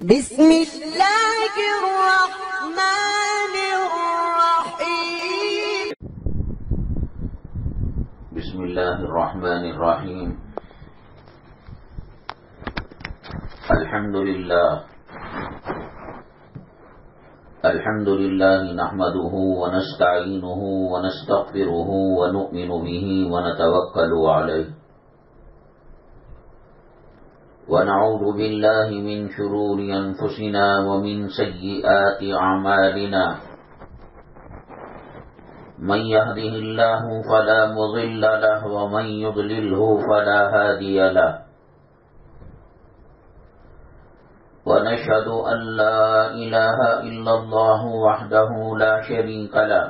بسم اللہ الرحمن الرحیم بسم اللہ الرحمن الرحیم الحمد للہ نحمده ونستعینه ونستغفره ونؤمن به ونتوکل علیہ ونعوذ باللہ من شرور انفسنا ومن سیئات اعمالنا من يهده الله فلا مضل له ومن يضلله فلا هادي له ونشهد أن لا إله إلا الله وحده لا شريك له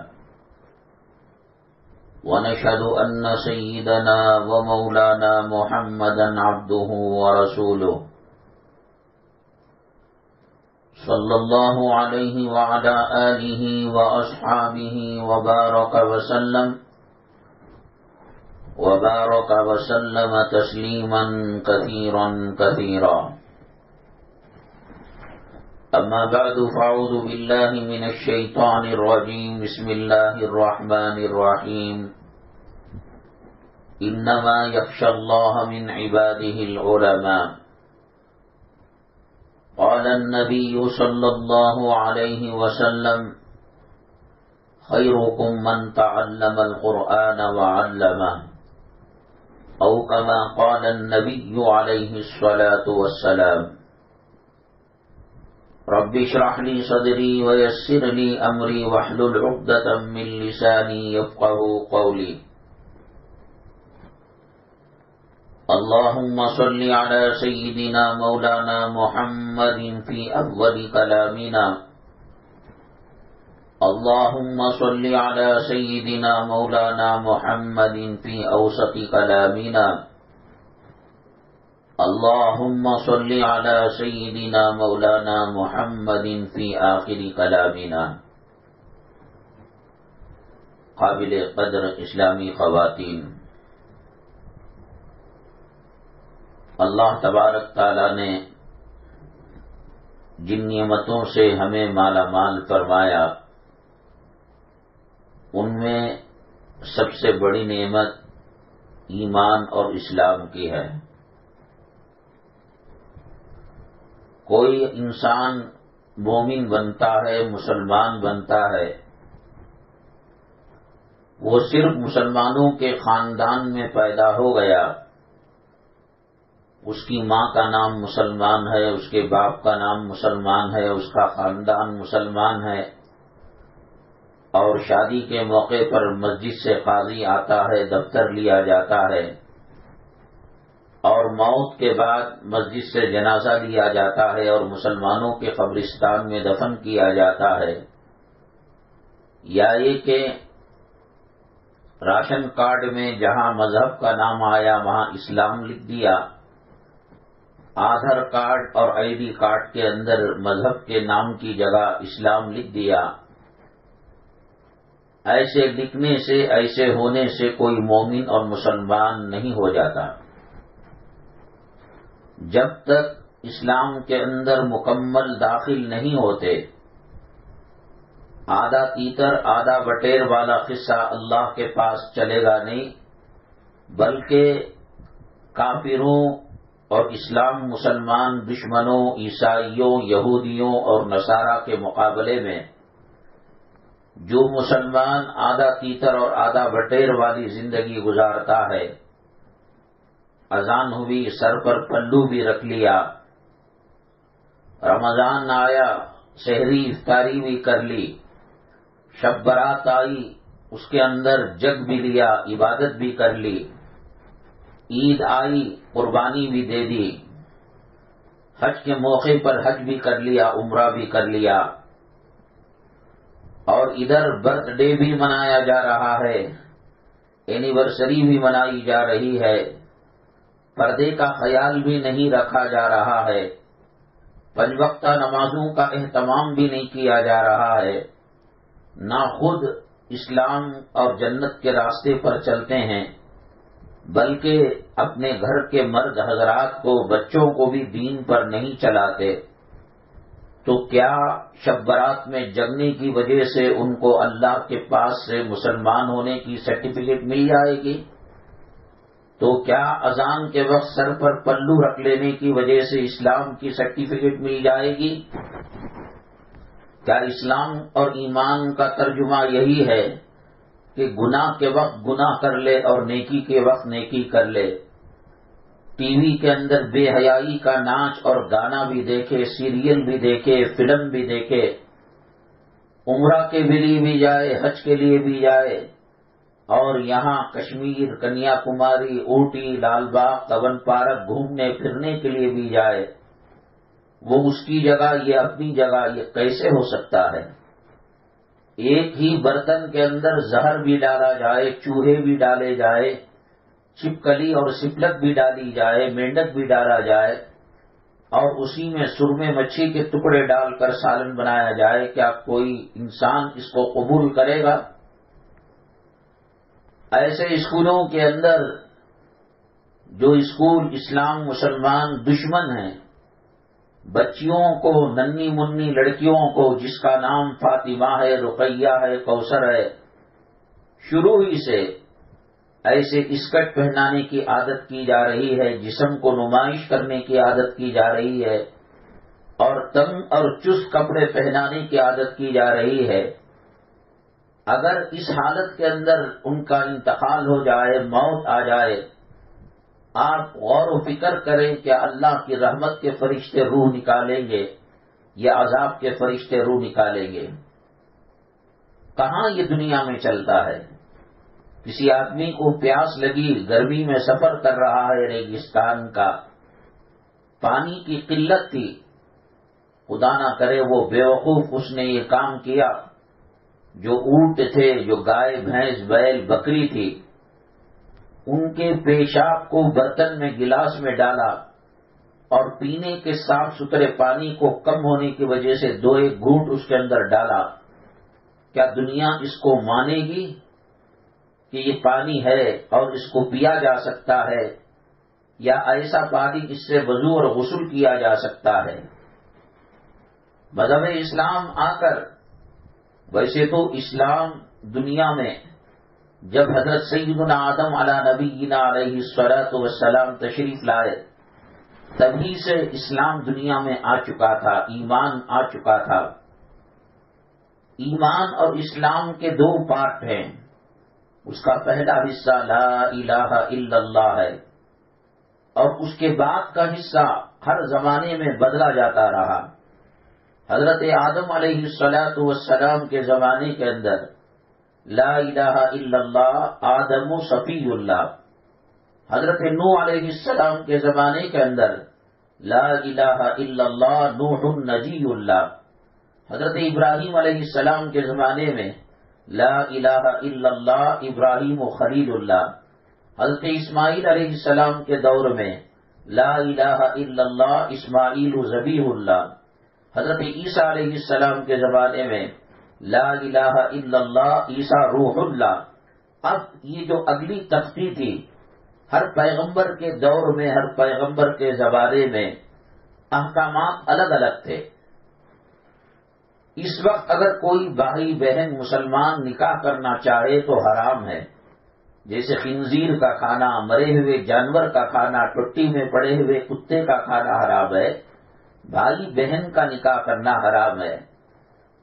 ونشهد أن سيدنا ومولانا محمدا عبده ورسوله صلى الله عليه وعلى آله وأصحابه وبارك وسلم تسليما كثيرا كثيرا. أما بعد فأعوذ بالله من الشيطان الرجيم. بسم الله الرحمن الرحيم. إنما يخشى الله من عباده العلماء. قال النبي صلى الله عليه وسلم خيركم من تعلم القرآن وعلمه أو كما قال النبي عليه الصلاة والسلام. رب اشرح لي صدري ويسر لي أمري واحلل عقدة من لساني يفقهوا قولي. اللهم صل على سيدنا مولانا محمد في أول كلامنا. اللهم صل على سيدنا مولانا محمد في أوسط كلامنا. اللهم صل على سيدنا مولانا محمد في آخر كلامنا. قابل قدر اسلامی خواتین، اللہ تبارک تعالیٰ نے جن نعمتوں سے ہمیں مالا مال فرمایا، ان میں سب سے بڑی نعمت ایمان اور اسلام کی ہے. کوئی انسان مومن بنتا ہے، مسلمان بنتا ہے، وہ صرف مسلمانوں کے خاندان میں پیدا ہو گیا، اس کی ماں کا نام مسلمان ہے، اس کے باپ کا نام مسلمان ہے، اس کا خاندان مسلمان ہے، اور شادی کے موقع پر مسجد سے قاضی آتا ہے، دفتر لیا جاتا ہے، اور موت کے بعد مسجد سے جنازہ لیا جاتا ہے اور مسلمانوں کے قبرستان میں دفن کیا جاتا ہے. یا یہ کہ راشن کارڈ میں جہاں مذہب کا نام آیا وہاں اسلام لکھ دیا، آدھار کارڈ اور آئی ڈی کارڈ کے اندر مذہب کے نام کی جگہ اسلام لکھ دیا. ایسے لکھنے سے، ایسے ہونے سے کوئی مومن اور مسلمان نہیں ہو جاتا. جب تک اسلام کے اندر مکمل داخل نہیں ہوتے، آدھا تیتر آدھا بٹیر والا قصہ اللہ کے پاس چلے گا نہیں، بلکہ کافروں اور اسلام مسلمان دشمنوں، عیسائیوں، یہودیوں اور نصارہ کے مقابلے میں جو مسلمان آدھا تیتر اور آدھا بٹیر والی زندگی گزارتا ہے، اذان ہوئی، سر پر پلو بھی رکھ لیا، رمضان آیا، سحری افطاری بھی کر لی، شب برات آئی، اس کے اندر جگ بھی لیا، عبادت بھی کر لی، عید آئی، قربانی بھی دے دی، حج کے موقع پر حج بھی کر لیا، عمرہ بھی کر لیا، اور ادھر برتھ ڈے بھی منایا جا رہا ہے، اینیورسری بھی منائی جا رہی ہے، پردے کا خیال بھی نہیں رکھا جا رہا ہے، پنج وقتہ نمازوں کا اہتمام بھی نہیں کیا جا رہا ہے، نہ خود اسلام اور جنت کے راستے پر چلتے ہیں، بلکہ اپنے گھر کے مرد حضرات کو، بچوں کو بھی دین پر نہیں چلاتے، تو کیا شب برات میں جگنے کی وجہ سے ان کو اللہ کے پاس سے مسلمان ہونے کی سرٹیفکیٹ مل جائے گی؟ تو کیا اذان کے وقت سر پر پلو رکھ لینے کی وجہ سے اسلام کی سرٹیفکیٹ مل جائے گی؟ کیا اسلام اور ایمان کا ترجمہ یہی ہے کہ گناہ کے وقت گناہ کر لے اور نیکی کے وقت نیکی کر لے؟ ٹی وی کے اندر بے حیائی کا ناچ اور گانا بھی دیکھے، سیریل بھی دیکھے، فلم بھی دیکھے، عمرہ کے لیے بھی جائے، حج کے لیے بھی جائے، اور یہاں کشمیر، کنیا کماری، اوٹی، لال باغ، کبن پارک گھومنے پھرنے کے لیے بھی جائے، وہ اس کی جگہ یہ اپنی جگہ، یہ کیسے ہو سکتا ہے؟ ایک ہی برتن کے اندر زہر بھی ڈالا جائے، چوہے بھی ڈالے جائے، چھپکلی اور سپلک بھی ڈالی جائے، مینڈک بھی ڈالا جائے، اور اسی میں سرمے مچھی کے ٹکڑے ڈال کر سالن بنایا جائے، کیا کوئی انسان اس کو قبول کرے گا؟ ایسے اسکولوں کے اندر جو اسکول اسلام مسلمان دشمن ہیں، بچیوں کو، ننھی منی لڑکیوں کو، جس کا نام فاطمہ ہے، رقیہ ہے، کوثر ہے، شروع ہی سے ایسے اسکرٹ پہنانے کی عادت کی جا رہی ہے، جسم کو نمائش کرنے کی عادت کی جا رہی ہے، اور تنگ اور چست کپڑے پہنانے کی عادت کی جا رہی ہے۔ اگر اس حالت کے اندر ان کا انتقال ہو جائے، موت آ جائے، آپ غور و فکر کریں کہ اللہ کی رحمت کے فرشتے روح نکالیں گے یا عذاب کے فرشتے روح نکالیں گے؟ کہاں یہ دنیا میں چلتا ہے؟ کسی آدمی کو پیاس لگی، گرمی میں سفر کر رہا ہے ریگستان کا، پانی کی قلت تھی، خدا نہ کرے وہ بیوقوف اس نے یہ کام کیا، جو اونٹ تھے، جو گائے، بھینس، بیل، بکری تھی، ان کے پیشاب کو برتن میں، گلاس میں ڈالا، اور پینے کے صاف ستھرے پانی کو کم ہونے کی وجہ سے 2-1 گھونٹ اس کے اندر ڈالا۔ کیا دنیا اس کو مانے گی کہ یہ پانی ہے اور اس کو پیا جا سکتا ہے، یا ایسا پانی اس سے وضو اور غسل کیا جا سکتا ہے؟ مذہب اسلام آ کر، ویسے تو اسلام دنیا میں جب حضرت سیدنا آدم علی نبینا علیہ الصلوۃ والسلام تشریف لائے، تبھی سے اسلام دنیا میں آ چکا تھا، ایمان آ چکا تھا۔ ایمان اور اسلام کے 2 پارٹ ہیں۔ اس کا پہلا حصہ لا الہ الا اللہ ہے، اور اس کے بعد کا حصہ ہر زمانے میں بدلا جاتا رہا۔ حضرت آدم علیہ الصلوۃ والسلام کے زمانے کے اندر لا الہ الا اللہ، آدم صفی اللہ۔ حضرت نوح علیہ السلام کے زمانے کے اندر لا الہ الا اللہ، نوح نجی اللہ۔ حضرت ابراہیم علیہ السلام کے زمانے میں لا الہ الا اللہ، ابراہیم و خلیل اللہ۔ حضرت اسماعیل علیہ السلام کے دور میں لا الہ الا اللہ، اسماعیل و ذبیح اللہ۔ حضرت عیسیٰ علیہ السلام کے زمانے میں لا الہ الا اللہ، عیسیٰ روح اللہ۔ اب یہ جو اگلی تختی تھی، ہر پیغمبر کے دور میں، ہر پیغمبر کے زمانے میں احکامات الگ الگ تھے۔ اس وقت اگر کوئی بھائی بہن مسلمان نکاح کرنا چاہے تو حرام ہے، جیسے خنزیر کا کھانا، مرے ہوئے جانور کا کھانا، ٹٹی میں پڑے ہوئے کتے کا کھانا حرام ہے، بھائی بہن کا نکاح کرنا حرام ہے۔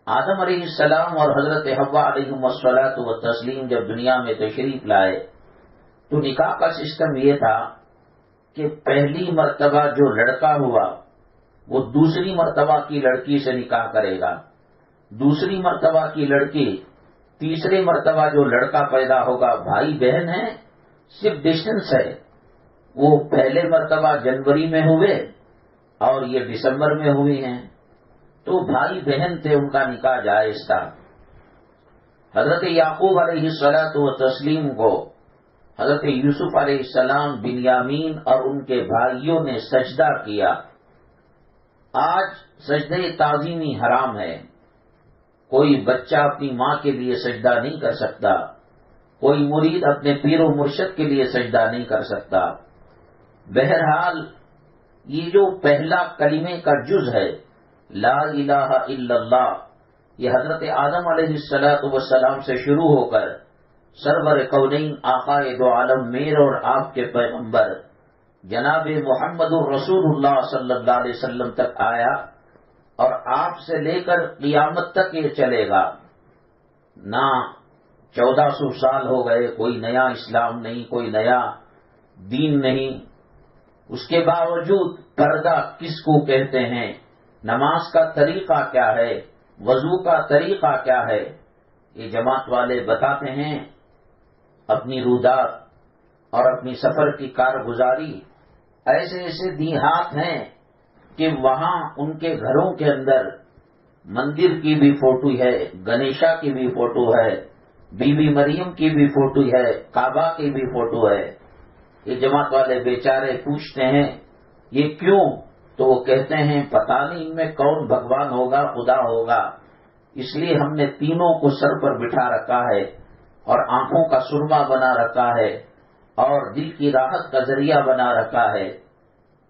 آدم علیہ السلام اور حضرت حوا علیہم الصلوۃ والتسلیم جب دنیا میں تشریف لائے تو نکاح کا سسٹم یہ تھا کہ پہلی مرتبہ جو لڑکا ہوا وہ دوسری مرتبہ کی لڑکی سے نکاح کرے گا، دوسری مرتبہ کی لڑکی، تیسری مرتبہ جو لڑکا پیدا ہوگا، بھائی بہن ہیں، صرف ڈسٹنس ہے، وہ پہلے مرتبہ جنوری میں ہوئے اور یہ دسمبر میں ہوئی ہیں، تو بھائی بہن تھے، ان کا نکاح جائز تھا۔ حضرت یعقوب علیہ الصلوۃ والتسلیم کو حضرت یوسف علیہ السلام، بنیامین اور ان کے بھائیوں نے سجدہ کیا۔ آج سجدہ تعظیمی حرام ہے، کوئی بچہ اپنی ماں کے لیے سجدہ نہیں کر سکتا، کوئی مرید اپنے پیر و مرشد کے لیے سجدہ نہیں کر سکتا۔ بہرحال یہ جو پہلا کلمے کا جز ہے لا الہ الا اللہ، یہ حضرت آدم علیہ السلام سے شروع ہو کر سرور کونین آقائے دو عالم میر اور آپ کے پیغمبر جناب محمد الرسول اللہ صلی اللہ علیہ وسلم تک آیا، اور آپ سے لے کر قیامت تک یہ چلے گا۔ نہ 1400 سال ہو گئے، کوئی نیا اسلام نہیں، کوئی نیا دین نہیں، اس کے باوجود پردہ کس کو کہتے ہیں، نماز کا طریقہ کیا ہے، وضو کا طریقہ کیا ہے، یہ جماعت والے بتاتے ہیں۔ اپنی رودات اور اپنی سفر کی کارگزاری ایسے ایسے دیہات ہیں کہ وہاں ان کے گھروں کے اندر مندر کی بھی فوٹو ہے، گنیشا کی بھی فوٹو ہے، بی بی مریم کی بھی فوٹو ہے، کعبہ کی بھی فوٹو ہے۔ یہ جماعت والے بیچارے پوچھتے ہیں یہ کیوں؟ تو وہ کہتے ہیں پتہ نہیں ان میں کون بھگوان ہوگا، خدا ہوگا، اس لیے ہم نے تینوں کو سر پر بٹھا رکھا ہے اور آنکھوں کا سرما بنا رکھا ہے اور دل کی راحت کا ذریعہ بنا رکھا ہے۔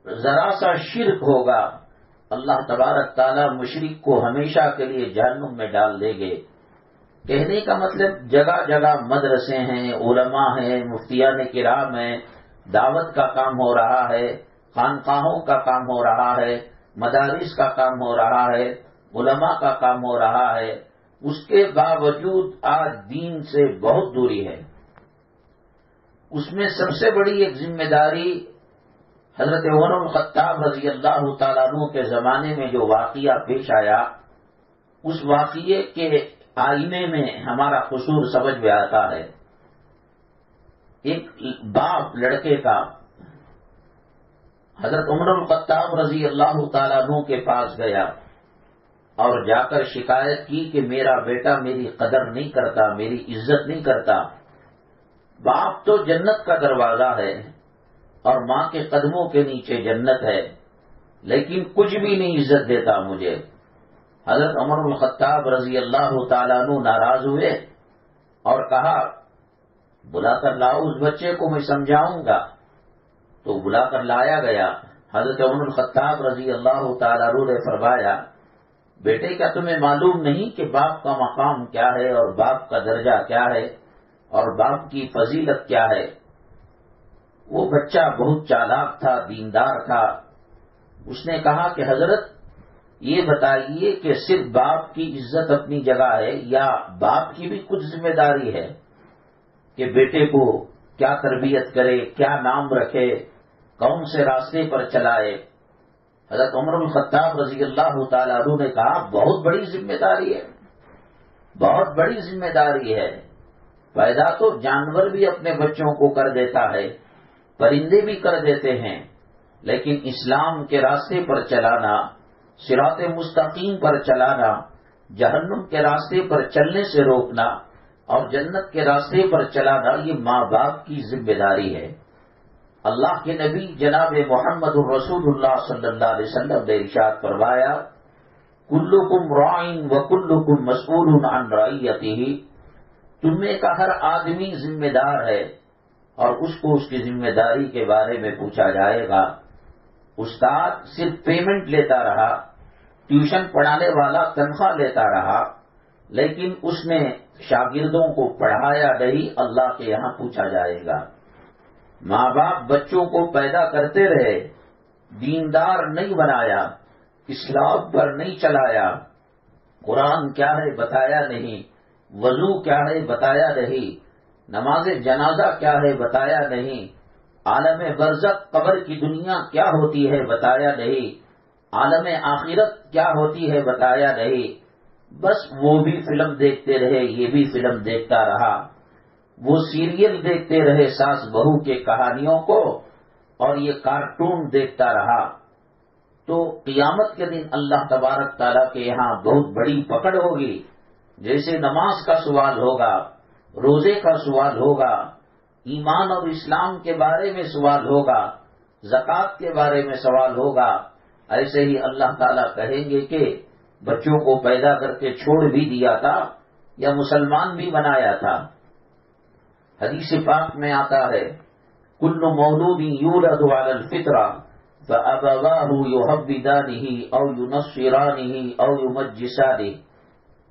ذرا سا شرک ہوگا، اللہ تبارک تعالیٰ مشرک کو ہمیشہ کے لیے جہنم میں ڈال دیں گے۔ کہنے کا مطلب جگہ جگہ مدرسے ہیں، علماء ہیں، مفتیان کرام ہیں، دعوت کا کام ہو رہا ہے، خانقاہوں کا کام ہو رہا ہے، مدارس کا کام ہو رہا ہے، علماء کا کام ہو رہا ہے، اس کے باوجود آج دین سے بہت دوری ہے۔ اس میں سب سے بڑی ایک ذمہ داری حضرت عمر بن الخطاب رضی اللہ تعالیٰ عنہ کے زمانے میں جو واقعہ پیش آیا، اس واقعے کے آئینے میں ہمارا قصور سمجھ میں آتا ہے۔ ایک باپ لڑکے کا حضرت عمر بن الخطاب رضی اللہ تعالیٰ عنہ کے پاس گیا اور جا کر شکایت کی کہ میرا بیٹا میری قدر نہیں کرتا، میری عزت نہیں کرتا۔ باپ تو جنت کا دروازہ ہے اور ماں کے قدموں کے نیچے جنت ہے، لیکن کچھ بھی نہیں عزت دیتا مجھے۔ حضرت عمر بن الخطاب رضی اللہ تعالیٰ عنہ ناراض ہوئے اور کہا بلا کر لاؤ اس بچے کو، میں سمجھاؤں گا۔ تو بلا کر لایا گیا۔ حضرت عمر بن الخطاب رضی اللہ تعالیٰ عنہ نے فرمایا بیٹے کیا تمہیں معلوم نہیں کہ باپ کا مقام کیا ہے اور باپ کا درجہ کیا ہے اور باپ کی فضیلت کیا ہے؟ وہ بچہ بہت چالاک تھا، دیندار تھا۔ اس نے کہا کہ حضرت یہ بتائیے کہ صرف باپ کی عزت اپنی جگہ ہے یا باپ کی بھی کچھ ذمہ داری ہے کہ بیٹے کو کیا تربیت کرے، کیا نام رکھے، کون سے راستے پر چلائے؟ حضرت عمر بن الخطاب رضی اللہ تعالیٰ عنہ نے کہا بہت بڑی ذمہ داری ہے، بہت بڑی ذمہ داری ہے۔ پیدا تو جانور بھی اپنے بچوں کو کر دیتا ہے، پرندے بھی کر دیتے ہیں، لیکن اسلام کے راستے پر چلانا، صراط مستقیم پر چلانا، جہنم کے راستے پر چلنے سے روکنا اور جنت کے راستے پر چلانا، یہ ماں باپ کی ذمہ داری ہے۔ اللہ کے نبی جناب محمد الرسول اللہ صلی اللہ علیہ وسلم نے ارشاد فرمایا کلکم راعٍ وکلکم مسئول عن رعیتہ، تم میں کا ہر آدمی ذمہ دار ہے اور اس کو اس کی ذمہ داری کے بارے میں پوچھا جائے گا۔ استاد صرف پیمنٹ لیتا رہا، ٹیوشن پڑھانے والا تنخواہ لیتا رہا، لیکن اس نے شاگردوں کو پڑھایا نہیں، اللہ کے یہاں پوچھا جائے گا۔ ماں باپ بچوں کو پیدا کرتے رہے، دیندار نہیں بنایا، اسلام پر نہیں چلایا، قرآن کیا ہے بتایا نہیں، وضو کیا ہے بتایا نہیں، نماز جنازہ کیا ہے بتایا نہیں، عالم برزخ قبر کی دنیا کیا ہوتی ہے بتایا نہیں، عالم آخرت کیا ہوتی ہے بتایا نہیں، بس وہ بھی فلم دیکھتے رہے، یہ بھی فلم دیکھتا رہا، وہ سیریل دیکھتے رہے ساس بہو کے کہانیوں کو اور یہ کارٹون دیکھتا رہا۔ تو قیامت کے دن اللہ تبارک تعالیٰ کے یہاں بہت بڑی پکڑ ہوگی، جیسے نماز کا سوال ہوگا، روزے کا سوال ہوگا، ایمان اور اسلام کے بارے میں سوال ہوگا، زکوٰۃ کے بارے میں سوال ہوگا، ایسے ہی اللہ تعالیٰ کہیں گے کہ بچوں کو پیدا کر کے چھوڑ بھی دیا تھا یا مسلمان بھی بنایا تھا۔ حدیث پاک میں آتا ہے کل مولود یولد علی الفطرہ فَأَبَوَاهُ يُحَوِّدَانِهِ أَوْ يُنَصِّرَانِهِ أَوْ يُمَجِّسَانِهِ۔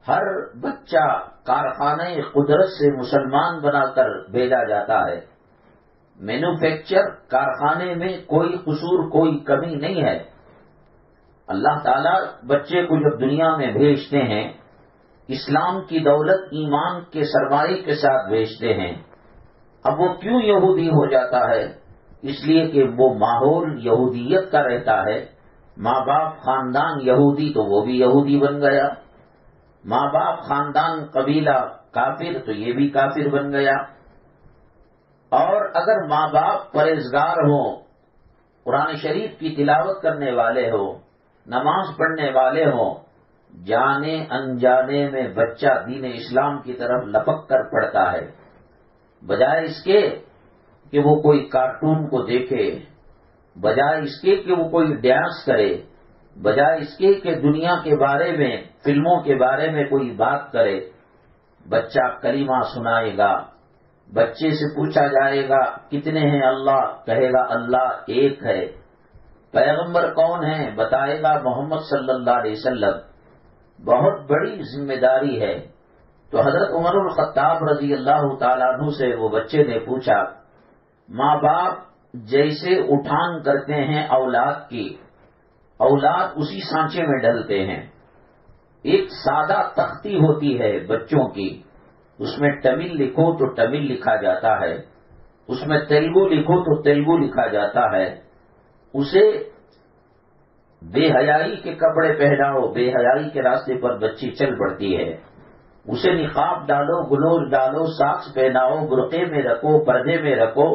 ہر بچہ کارخانے قدرت سے مسلمان بنا کر بھیجا جاتا ہے۔ مینوفیکچر کارخانے میں کوئی قصور، کوئی کمی نہیں ہے۔ اللہ تعالیٰ بچے کو جب دنیا میں بھیجتے ہیں، اسلام کی دولت ایمان کے سرمایے کے ساتھ بھیجتے ہیں۔ اب وہ کیوں یہودی ہو جاتا ہے؟ اس لیے کہ وہ ماحول یہودیت کا رہتا ہے۔ ماں باپ خاندان یہودی تو وہ بھی یہودی بن گیا، ماں باپ خاندان قبیلہ کافر تو یہ بھی کافر بن گیا۔ اور اگر ماں باپ پرہیزگار ہوں، قرآن شریف کی تلاوت کرنے والے ہوں، نماز پڑھنے والے ہوں، جانے انجانے میں بچہ دین اسلام کی طرف لپک کر پڑتا ہے، بجائے اس کے کہ وہ کوئی کارٹون کو دیکھے، بجائے اس کے کہ وہ کوئی ڈانس کرے، بجائے اس کے کہ دنیا کے بارے میں، فلموں کے بارے میں کوئی بات کرے۔ بچہ کلمہ سنائے گا، بچے سے پوچھا جائے گا کتنے ہیں اللہ، کہے گا اللہ ایک ہے۔ پیغمبر کون ہیں؟ بتائے گا محمد صلی اللہ علیہ وسلم۔ بہت بڑی ذمہ داری ہے۔ تو حضرت عمر الخطاب رضی اللہ تعالیٰ عنہ سے وہ بچے نے پوچھا، ماں باپ جیسے اٹھان کرتے ہیں اولاد کی، اولاد اسی سانچے میں ڈلتے ہیں۔ ایک سادہ تختی ہوتی ہے بچوں کی، اس میں تمل لکھو تو تمل لکھا جاتا ہے، اس میں تیلگو لکھو تو تیلگو لکھا جاتا ہے۔ اسے بے حیائی کے کپڑے پہناؤ، بے حیائی کے راستے پر بچی چل پڑتی ہے۔ اسے نقاب ڈالو، گلوز ڈالو، ساکس پہناؤ، برقعے میں رکھو، پردے میں رکھو،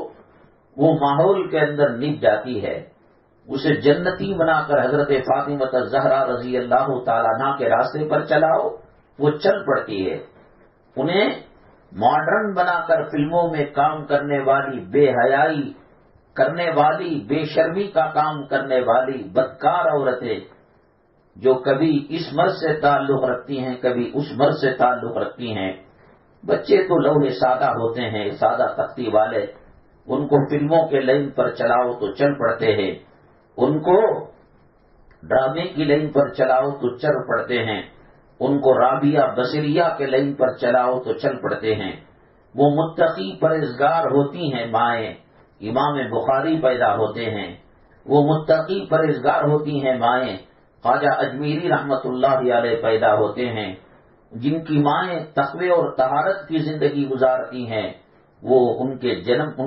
وہ ماحول کے اندر نپ جاتی ہے۔ اسے جنتی بنا کر حضرت فاطمہ الزہرا رضی اللہ تعالیٰ عنہ کے راستے پر چلاؤ، وہ چل پڑتی ہے۔ انہیں ماڈرن بنا کر فلموں میں کام کرنے والی، بے حیائی کرنے والی، بے شرمی کا کام کرنے والی بدکار عورتیں جو کبھی اس مرد سے تعلق رکھتی ہیں، کبھی اس مرد سے تعلق رکھتی ہیں۔ بچے تو لوہے سادہ ہوتے ہیں، سادہ تختی والے، ان کو فلموں کے لائن پر چلاؤ تو چل پڑتے ہیں، ان کو ڈرامے کی لائن پر چلاؤ تو چل پڑتے ہیں، ان کو رابعہ بصریہ کے لائن پر چلاؤ تو چل پڑتے ہیں۔ وہ متقی پرہیزگار ہوتی ہیں مائیں، امام بخاری پیدا ہوتے ہیں، وہ متقی پرہیزگار ہوتی ہیں مائیں، خواجہ اجمیری رحمت اللہ علیہ پیدا ہوتے ہیں، جن کی مائیں تقوی اور طہارت کی زندگی گزارتی ہیں۔ وہ ان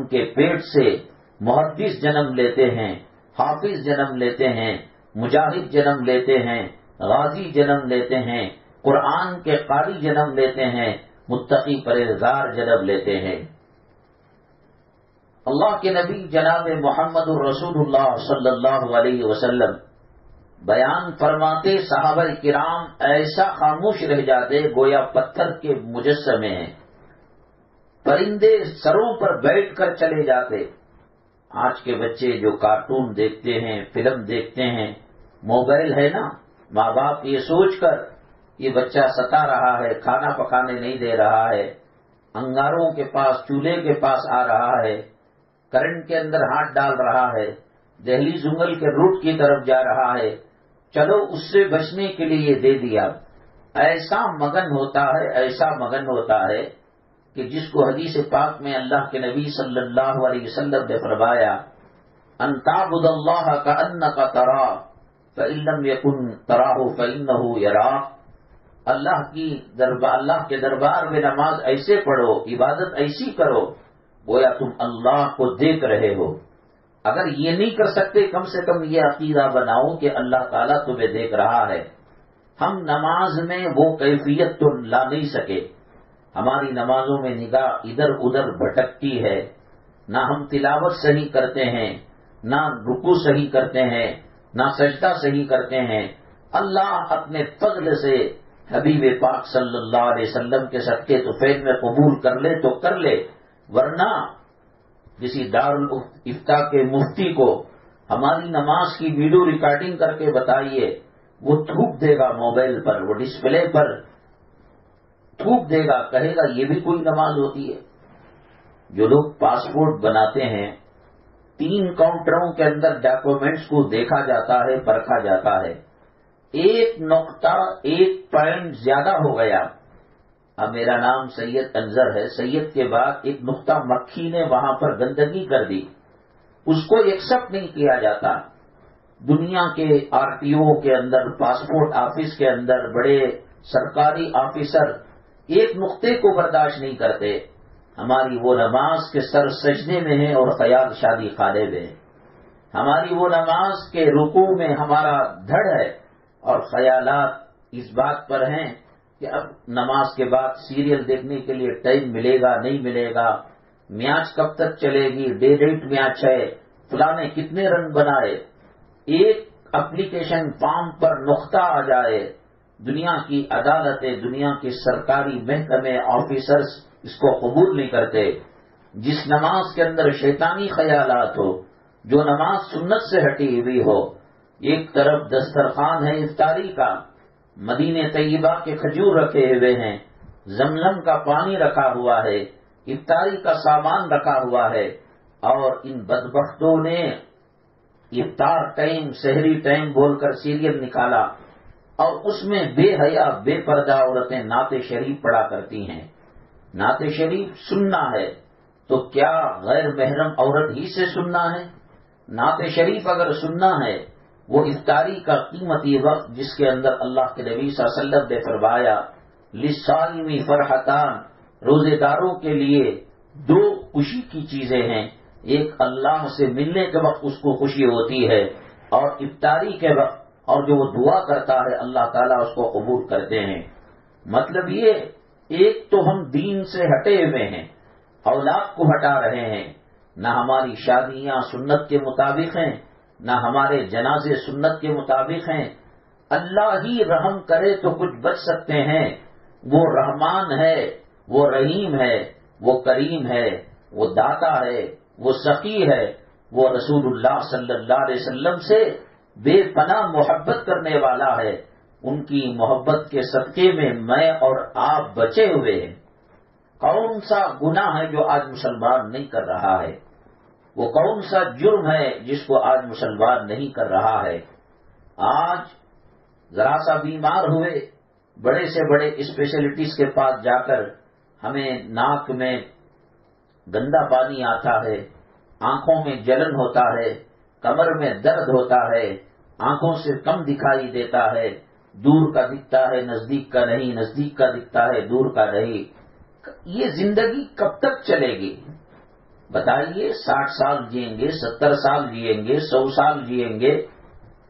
کے پیٹ سے محدث جنم لیتے ہیں، حافظ جنم لیتے ہیں، مجاہد جنم لیتے ہیں، غازی جنم لیتے ہیں، قرآن کے قاری جنم لیتے ہیں، متقی پرہیزگار جنم لیتے ہیں۔ اللہ کے نبی جناب محمد الرسول اللہ صلی اللہ علیہ وسلم بیان فرماتے، صحابہ کرام ایسا خاموش رہ جاتے گویا پتھر کے مجسمے ہیں، پرندے سروں پر بیٹھ کر چلے جاتے۔ آج کے بچے جو کارٹون دیکھتے ہیں، فلم دیکھتے ہیں، موبائل ہے نا، ماں باپ یہ سوچ کر یہ بچہ ستا رہا ہے، کھانا پکانے نہیں دے رہا ہے، انگاروں کے پاس، چولہے کے پاس آ رہا ہے، کرنٹ کے اندر ہاتھ ڈال رہا ہے، دہلی جنگل کے روٹ کی طرف جا رہا ہے، چلو اس سے بچنے کے لیے دے دیا۔ ایسا مگن ہوتا ہے، ایسا مگن ہوتا ہے کہ جس کو حدیث پاک میں اللہ کے نبی صلی اللہ علیہ وسلم نے فرمایا، ان تعبد اللہ کأنک تراہ فإن لم یکن تراہ فإنہ یراک۔ اللہ کے دربار میں نماز ایسے پڑھو، عبادت ایسی کرو گویا تم اللہ کو دیکھ رہے ہو۔ اگر یہ نہیں کر سکتے کم سے کم یہ عقیدہ بناؤ کہ اللہ تعالیٰ تمہیں دیکھ رہا ہے۔ ہم نماز میں وہ کیفیت تو لا نہیں سکے، ہماری نمازوں میں نگاہ ادھر ادھر بھٹکتی ہے، نہ ہم تلاوت صحیح کرتے ہیں، نہ رکوع صحیح کرتے ہیں، نہ سجدہ صحیح کرتے ہیں۔ اللہ اپنے فضل سے حبیب پاک صلی اللہ علیہ وسلم کے صدقے طفیل میں قبول کر لے تو کر لے، ورنہ کسی دارالفتاء کے مفتی کو ہماری نماز کی ویڈیو ریکارڈنگ کر کے بتائیے، وہ تھوک دے گا موبائل پر، وہ ڈسپلے پر تھوک دے گا، کہے گا یہ بھی کوئی نماز ہوتی ہے۔ جو لوگ پاسپورٹ بناتے ہیں 3 کاؤنٹروں کے اندر ڈاکومنٹس کو دیکھا جاتا ہے، پرکھا جاتا ہے، ایک نقطہ، ایک پوائنٹ زیادہ ہو گیا، اب میرا نام سید انظر ہے، سید کے بعد ایک نقطہ مکھی نے وہاں پر گندگی کر دی، اس کو ایکسپٹ نہیں کیا جاتا۔ دنیا کے RTO کے اندر، پاسپورٹ آفس کے اندر بڑے سرکاری آفیسر ایک نقطے کو برداشت نہیں کرتے۔ ہماری وہ نماز کے سر سجدے میں ہے اور خیال شادی خانے میں ہے، ہماری وہ نماز کے رکوع میں ہمارا دھڑ ہے اور خیالات اس بات پر ہیں کہ اب نماز کے بعد سیریل دیکھنے کے لیے ٹائم ملے گا نہیں ملے گا، میچ کب تک چلے گی، ڈے نائٹ میچ ہے، فلاں نے کتنے رن بنائے، ایک اپلیکیشن فارم پر نقطہ آ جائے، دنیا کی عدالتیں، دنیا کے سرکاری محکمے، آفیسرز اس کو قبول نہیں کرتے۔ جس نماز کے اندر شیطانی خیالات ہو، جو نماز سنت سے ہٹی ہوئی ہو، ایک طرف دسترخوان ہے افطاری کا، مدینہ طیبہ کے کھجور رکھے ہوئے ہیں، زمزم کا پانی رکھا ہوا ہے، افطاری کا سامان رکھا ہوا ہے، اور ان بدبختوں نے افطار ٹائم، سحری ٹائم بول کر سیریل نکالا، اور اس میں بے حیا بے پردہ عورتیں نعت شریف پڑھا کرتی ہیں۔ نعت شریف سننا ہے تو کیا غیر محرم عورت ہی سے سننا ہے؟ نعت شریف اگر سننا ہے، وہ افطاری کا قیمتی وقت جس کے اندر اللہ کے نبی صلی اللہ علیہ وسلم نے فرمایا للصائم فرحتان، روزے داروں کے لیے 2 خوشی کی چیزیں ہیں، ایک اللہ سے ملنے کے وقت اس کو خوشی ہوتی ہے، اور افطاری کے وقت، اور جو وہ دعا کرتا ہے اللہ تعالیٰ اس کو قبول کرتے ہیں۔ مطلب یہ ایک تو ہم دین سے ہٹے ہوئے ہیں، اولاد کو ہٹا رہے ہیں، نہ ہماری شادیاں سنت کے مطابق ہیں، نہ ہمارے جنازے سنت کے مطابق ہیں۔ اللہ ہی رحم کرے تو کچھ بچ سکتے ہیں، وہ رحمان ہے، وہ رحیم ہے، وہ کریم ہے، وہ داتا ہے، وہ سخی ہے، وہ رسول اللہ صلی اللہ علیہ وسلم سے بے پناہ محبت کرنے والا ہے، ان کی محبت کے صدقے میں اور آپ بچے ہوئے ہیں۔ کون سا گناہ ہے جو آج مسلمان نہیں کر رہا ہے؟ وہ کون سا جرم ہے جس کو آج مسلمان نہیں کر رہا ہے؟ آج ذرا سا بیمار ہوئے، بڑے سے بڑے اسپیشلٹیز کے پاس جا کر ہمیں ناک میں گندا پانی آتا ہے، آنکھوں میں جلن ہوتا ہے، کمر میں درد ہوتا ہے، آنکھوں سے کم دکھائی دیتا ہے، دور کا دکھتا ہے نزدیک کا نہیں، نزدیک کا دکھتا ہے دور کا نہیں۔ یہ زندگی کب تک چلے گی؟ بتائیے، 60 سال جئیں گے، 70 سال جئیں گے، 100 سال جئیں گے،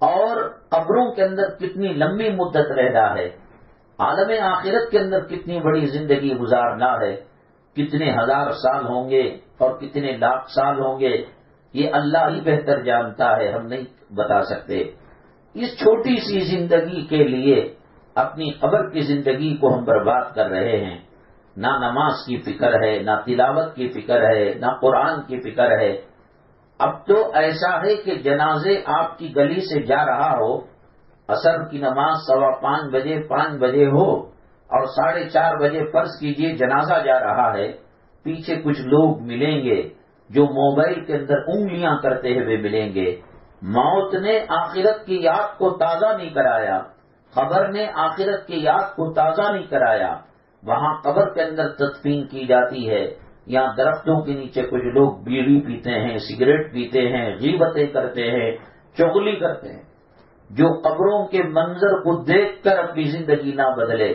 اور قبروں کے اندر کتنی لمبی مدت رہنا ہے، عالم آخرت کے اندر کتنی بڑی زندگی گزارنا ہے، کتنے ہزار سال ہوں گے اور کتنے لاکھ سال ہوں گے، یہ اللہ ہی بہتر جانتا ہے، ہم نہیں بتا سکتے۔ اس چھوٹی سی زندگی کے لیے اپنی قبر کی زندگی کو ہم برباد کر رہے ہیں۔ نہ نماز کی فکر ہے، نہ تلاوت کی فکر ہے، نہ قرآن کی فکر ہے۔ اب تو ایسا ہے کہ جنازے آپ کی گلی سے جا رہا ہو، عصر کی نماز 5:15 بجے 5 بجے ہو، اور 4:30 بجے فرض کیجئے جنازہ جا رہا ہے، پیچھے کچھ لوگ ملیں گے جو موبائل کے اندر انگلیاں کرتے ہوئے ملیں گے۔ موت نے آخرت کی یاد کو تازہ نہیں کرایا، قبر نے آخرت کی یاد کو تازہ نہیں کرایا۔ وہاں قبر کے اندر تدفین کی جاتی ہے، یہاں درختوں کے نیچے کچھ لوگ بیڑی پیتے ہیں، سگریٹ پیتے ہیں، غیبتیں کرتے ہیں، چغلی کرتے ہیں۔ جو قبروں کے منظر کو دیکھ کر اپنی زندگی نہ بدلے،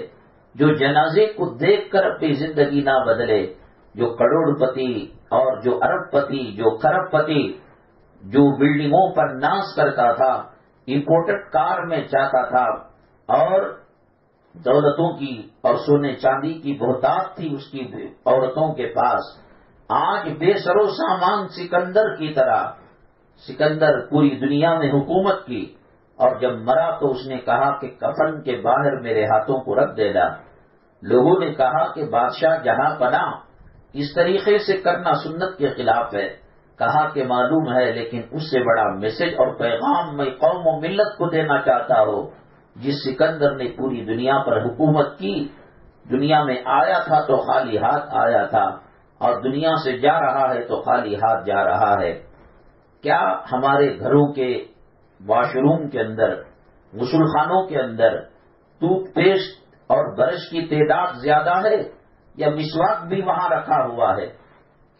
جو جنازے کو دیکھ کر اپنی زندگی نہ بدلے، جو کروڑ پتی اور جو ارب پتی، جو کھرب پتی، جو بلڈنگوں پر ناز کرتا تھا، امپورٹڈ کار میں چاہتا تھا، اور دولتوں کی اور سونے چاندی کی بہتات تھی اس کی عورتوں کے پاس، آج بے سر و سامان سکندر کی طرح، سکندر پوری دنیا میں حکومت کی، اور جب مرا تو اس نے کہا کہ کفن کے باہر میرے ہاتھوں کو رکھ دینا۔ لوگوں نے کہا کہ بادشاہ جہاں پناہ، اس طریقے سے کرنا سنت کے خلاف ہے۔ کہا کہ معلوم ہے، لیکن اس سے بڑا میسج اور پیغام میں قوم و ملت کو دینا چاہتا ہوں۔ جس سکندر نے پوری دنیا پر حکومت کی، دنیا میں آیا تھا تو خالی ہاتھ آیا تھا، اور دنیا سے جا رہا ہے تو خالی ہاتھ جا رہا ہے۔ کیا ہمارے گھروں کے واش روم کے اندر، غسل خانوں کے اندر ٹوتھ پیسٹ اور برش کی تعداد زیادہ ہے یا مسواک بھی وہاں رکھا ہوا ہے؟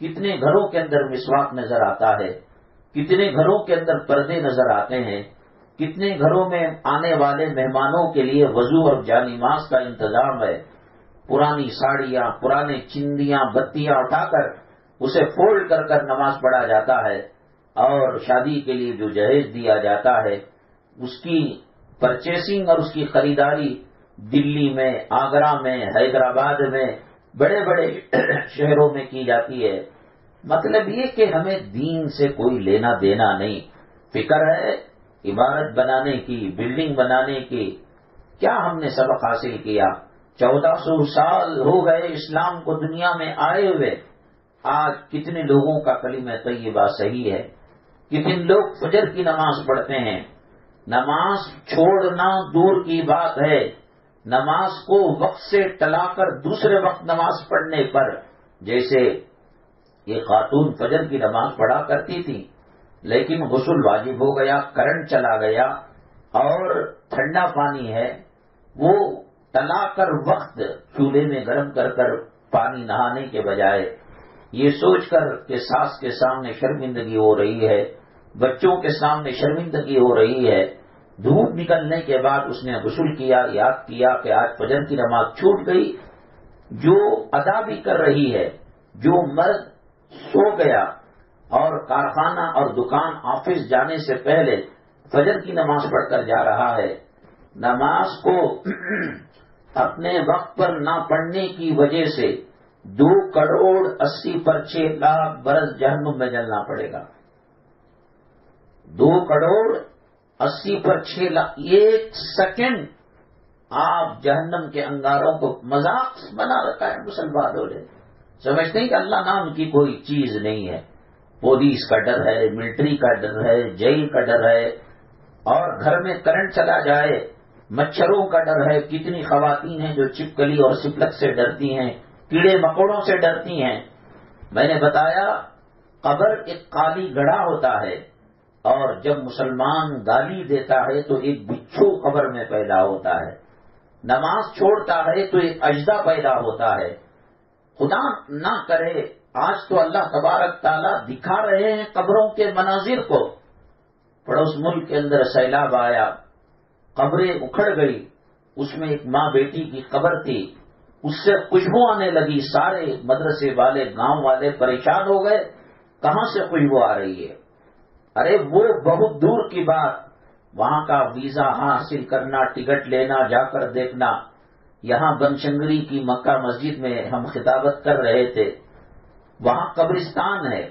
کتنے گھروں کے اندر مسواک نظر آتا ہے؟ کتنے گھروں کے اندر پردے نظر آتے ہیں؟ کتنے گھروں میں آنے والے مہمانوں کے لیے وضو اور جانماز کا انتظام ہے؟ پرانی ساڑیاں، پرانے چندیاں، بتیاں اٹھا کر اسے فولڈ کر کر نماز پڑھا جاتا ہے، اور شادی کے لیے جو جہیز دیا جاتا ہے اس کی پرچیسنگ اور اس کی خریداری دلی میں، آگرہ میں، حیدرآباد میں، بڑے بڑے شہروں میں کی جاتی ہے۔ مطلب یہ کہ ہمیں دین سے کوئی لینا دینا نہیں، فکر ہے عمارت بنانے کی، بلڈنگ بنانے کی۔ کیا ہم نے سبق حاصل کیا؟ 1400 سال ہو گئے اسلام کو دنیا میں آئے ہوئے، آج کتنے لوگوں کا کلمہ طیبہ صحیح ہے؟ کتنے لوگ فجر کی نماز پڑھتے ہیں؟ نماز چھوڑنا دور کی بات ہے، نماز کو وقت سے ٹلا کر دوسرے وقت نماز پڑھنے پر، جیسے یہ خاتون فجر کی نماز پڑھا کرتی تھی لیکن غسل واجب ہو گیا، کرنٹ چلا گیا اور ٹھنڈا پانی ہے، وہ ٹلا کر وقت چولہے میں گرم کر کر پانی نہانے کے بجائے یہ سوچ کر کہ ساس کے سامنے شرمندگی ہو رہی ہے، بچوں کے سامنے شرمندگی ہو رہی ہے، دھوپ نکلنے کے بعد اس نے غسل کیا، یاد کیا کہ آج فجر کی نماز چھوٹ گئی، جو ادا بھی کر رہی ہے، جو مرد سو گیا اور کارخانہ اور دکان آفس جانے سے پہلے فجر کی نماز پڑھ کر جا رہا ہے، نماز کو اپنے وقت پر نہ پڑھنے کی وجہ سے 2 کروڑ 80 پر 6 لاکھ برس جہنم میں جلنا پڑے گا۔ 2 کروڑ 80 پر 6 لاکھ، 1 سیکنڈ آپ جہنم کے انگاروں کو مذاق بنا رکھا ہے مسلمانوں نے، سمجھتے ہیں کہ اللہ نام کی کوئی چیز نہیں ہے، پولیس کا ڈر ہے، ملٹری کا ڈر ہے، جیل کا ڈر ہے، اور گھر میں کرنٹ چلا جائے مچھروں کا ڈر ہے۔ کتنی خواتین ہیں جو چپکلی اور سپلک سے ڈرتی ہیں، کیڑے مکوڑوں سے ڈرتی ہیں۔ میں نے بتایا قبر ایک کالی گڑھا ہوتا ہے، اور جب مسلمان گالی دیتا ہے تو ایک بچھو قبر میں پیدا ہوتا ہے، نماز چھوڑتا ہے تو ایک اجدہ پیدا ہوتا ہے۔ خدا نہ کرے آج تو اللہ تبارک تعالیٰ دکھا رہے ہیں قبروں کے مناظر کو۔ پڑوس ملک کے اندر سیلاب آیا، قبریں اکھڑ گئی، اس میں ایک ماں بیٹی کی قبر تھی، اس سے خوشبو آنے لگی، سارے مدرسے والے گاؤں والے پریشان ہو گئے، کہاں سے خوشبو آ رہی ہے؟ ارے وہ بہت دور کی بات، وہاں کا ویزا حاصل کرنا، ٹکٹ لینا، جا کر دیکھنا۔ یہاں بنشنگری کی مکہ مسجد میں ہم خطابت کر رہے تھے، وہاں قبرستان ہے،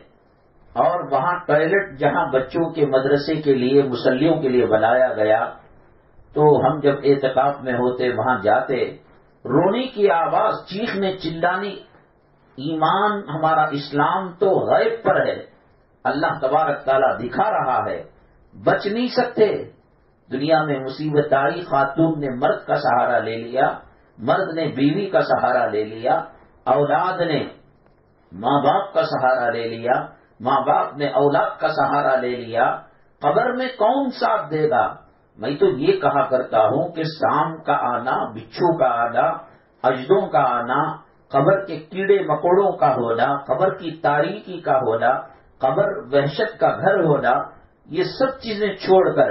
اور وہاں ٹوائلٹ جہاں بچوں کے مدرسے کے لیے مصلیوں کے لیے بنایا گیا، تو ہم جب اعتکاف میں ہوتے وہاں جاتے، رونے کی آواز، چیخنے چلانے، ایمان ہمارا اسلام تو غیب پر ہے، اللہ تبارک تعالیٰ دکھا رہا ہے، بچ نہیں سکتے۔ دنیا میں مصیبت آئی، خاتون نے مرد کا سہارا لے لیا، مرد نے بیوی کا سہارا لے لیا، اولاد نے ماں باپ کا سہارا لے لیا، ماں باپ نے اولاد کا سہارا لے لیا، قبر میں کون ساتھ دے گا؟ میں تو یہ کہا کرتا ہوں کہ سام کا آنا، بچھو کا آنا، اجدوں کا آنا، قبر کے کیڑے مکوڑوں کا ہونا، قبر کی تاریکی کا ہونا، قبر وحشت کا گھر ہونا، یہ سب چیزیں چھوڑ کر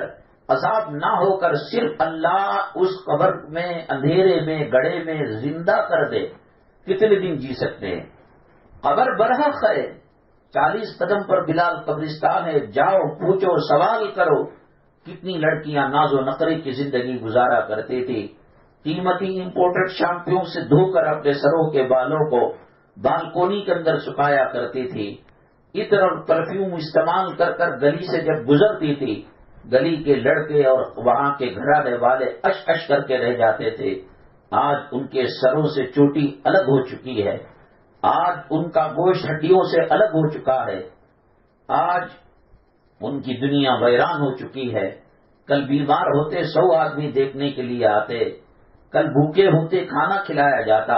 عذاب نہ ہو کر صرف اللہ اس قبر میں اندھیرے میں گڑھے میں زندہ کر دے، کتنے دن جی سکتے ہیں؟ قبر برحق ہے، 40 قدم پر بلال قبرستان ہے، جاؤ پوچھو سوال کرو۔ کتنی لڑکیاں ناز و نخرے کی زندگی گزارا کرتی تھی، قیمتی امپورٹڈ شیمپوؤں سے دھو کر اپنے سروں کے بالوں کو بالکونی کے اندر سکھایا کرتی تھی، عطر اور پرفیوم استعمال کر کر گلی سے جب گزرتی تھی، گلی کے لڑکے اور وہاں کے گھرانے والے اش اش کر کے رہ جاتے تھے۔ آج ان کے سروں سے چوٹی الگ ہو چکی ہے، آج ان کا گوشت ہڈیوں سے الگ ہو چکا ہے، آج ان کی دنیا ویران ہو چکی ہے۔ کل بیمار ہوتے 100 آدمی دیکھنے کے لیے آتے، کل بھوکے ہوتے کھانا کھلایا جاتا۔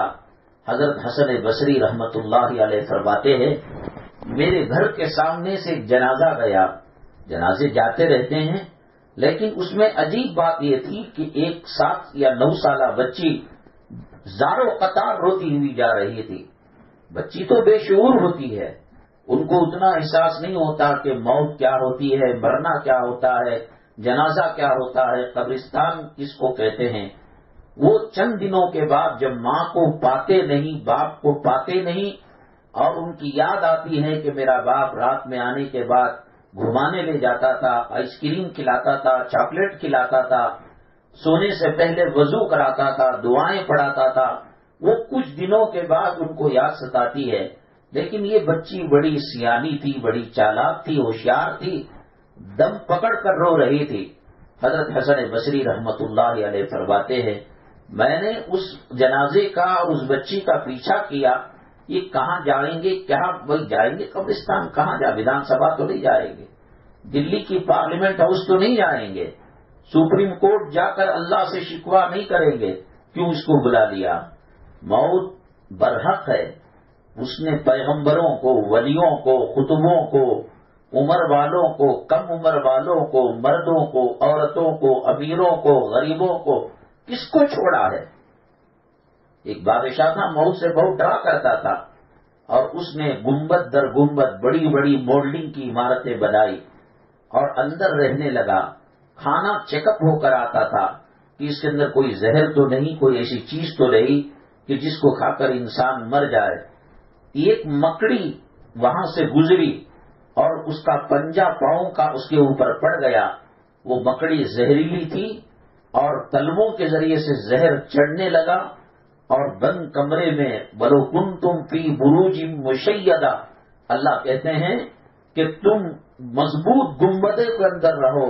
حضرت حسن بصری رحمت اللہ علیہ فرماتے ہیں، میرے گھر کے سامنے سے ایک جنازہ گیا، جنازے جاتے رہتے ہیں، لیکن اس میں عجیب بات یہ تھی کہ ایک 7 یا 9 سالہ بچی زارو قطار روتی ہوئی جا رہی تھی۔ بچی تو بے شعور ہوتی ہے، ان کو اتنا احساس نہیں ہوتا کہ موت کیا ہوتی ہے، مرنا کیا ہوتا ہے، جنازہ کیا ہوتا ہے، قبرستان کس کو کہتے ہیں۔ وہ چند دنوں کے بعد جب ماں کو پاتے نہیں، باپ کو پاتے نہیں، اور ان کی یاد آتی ہے کہ میرا باپ رات میں آنے کے بعد گھمانے لے جاتا تھا، آئس کریم کھلاتا تھا، چاکلیٹ کھلاتا تھا، سونے سے پہلے وضو کراتا تھا، دعائیں پڑھاتا تھا، وہ کچھ دنوں کے بعد ان کو یاد ستاتی ہے۔ لیکن یہ بچی بڑی سیانی تھی، بڑی چالاک تھی، ہوشیار تھی، دم پکڑ کر رو رہی تھی۔ حضرت حسن بصری رحمت اللہ علیہ فرماتے ہیں، میں نے اس جنازے کا اور اس بچی کا پیچھا کیا، یہ کہاں جائیں گے، کیا بھائی جائیں گے قبرستان، کہاں جا، ویدھان سبھا تو نہیں جائیں گے، دلی کی پارلیمنٹ ہاؤس تو نہیں جائیں گے، سپریم کورٹ جا کر اللہ سے شکوہ نہیں کریں گے، کیوں اس کو بلا لیا۔ موت برحق ہے، اس نے پیغمبروں کو، ولیوں کو، خطبوں کو، عمر والوں کو، کم عمر والوں کو، مردوں کو، عورتوں کو، امیروں کو، غریبوں کو، کس کو چھوڑا ہے۔ ایک بادشاہ تھا، موت سے بہت ڈرا کرتا تھا، اور اس نے گنبد در گنبد بڑی بڑی مولڈنگ کی عمارتیں بنائی اور اندر رہنے لگا، کھانا چیک اپ ہو کر آتا تھا کہ اس کے اندر کوئی زہر تو نہیں، کوئی ایسی چیز تو نہیں کہ جس کو کھا کر انسان مر جائے۔ ایک مکڑی وہاں سے گزری اور اس کا پنجہ پاؤں کا اس کے اوپر پڑ گیا، وہ مکڑی زہریلی تھی اور تلووں کے ذریعے سے زہر چڑھنے لگا، اور بند کمرے میں ولو کنتم فی بروج مشیدہ، اللہ کہتے ہیں کہ تم مضبوط گنبدے کے اندر رہو،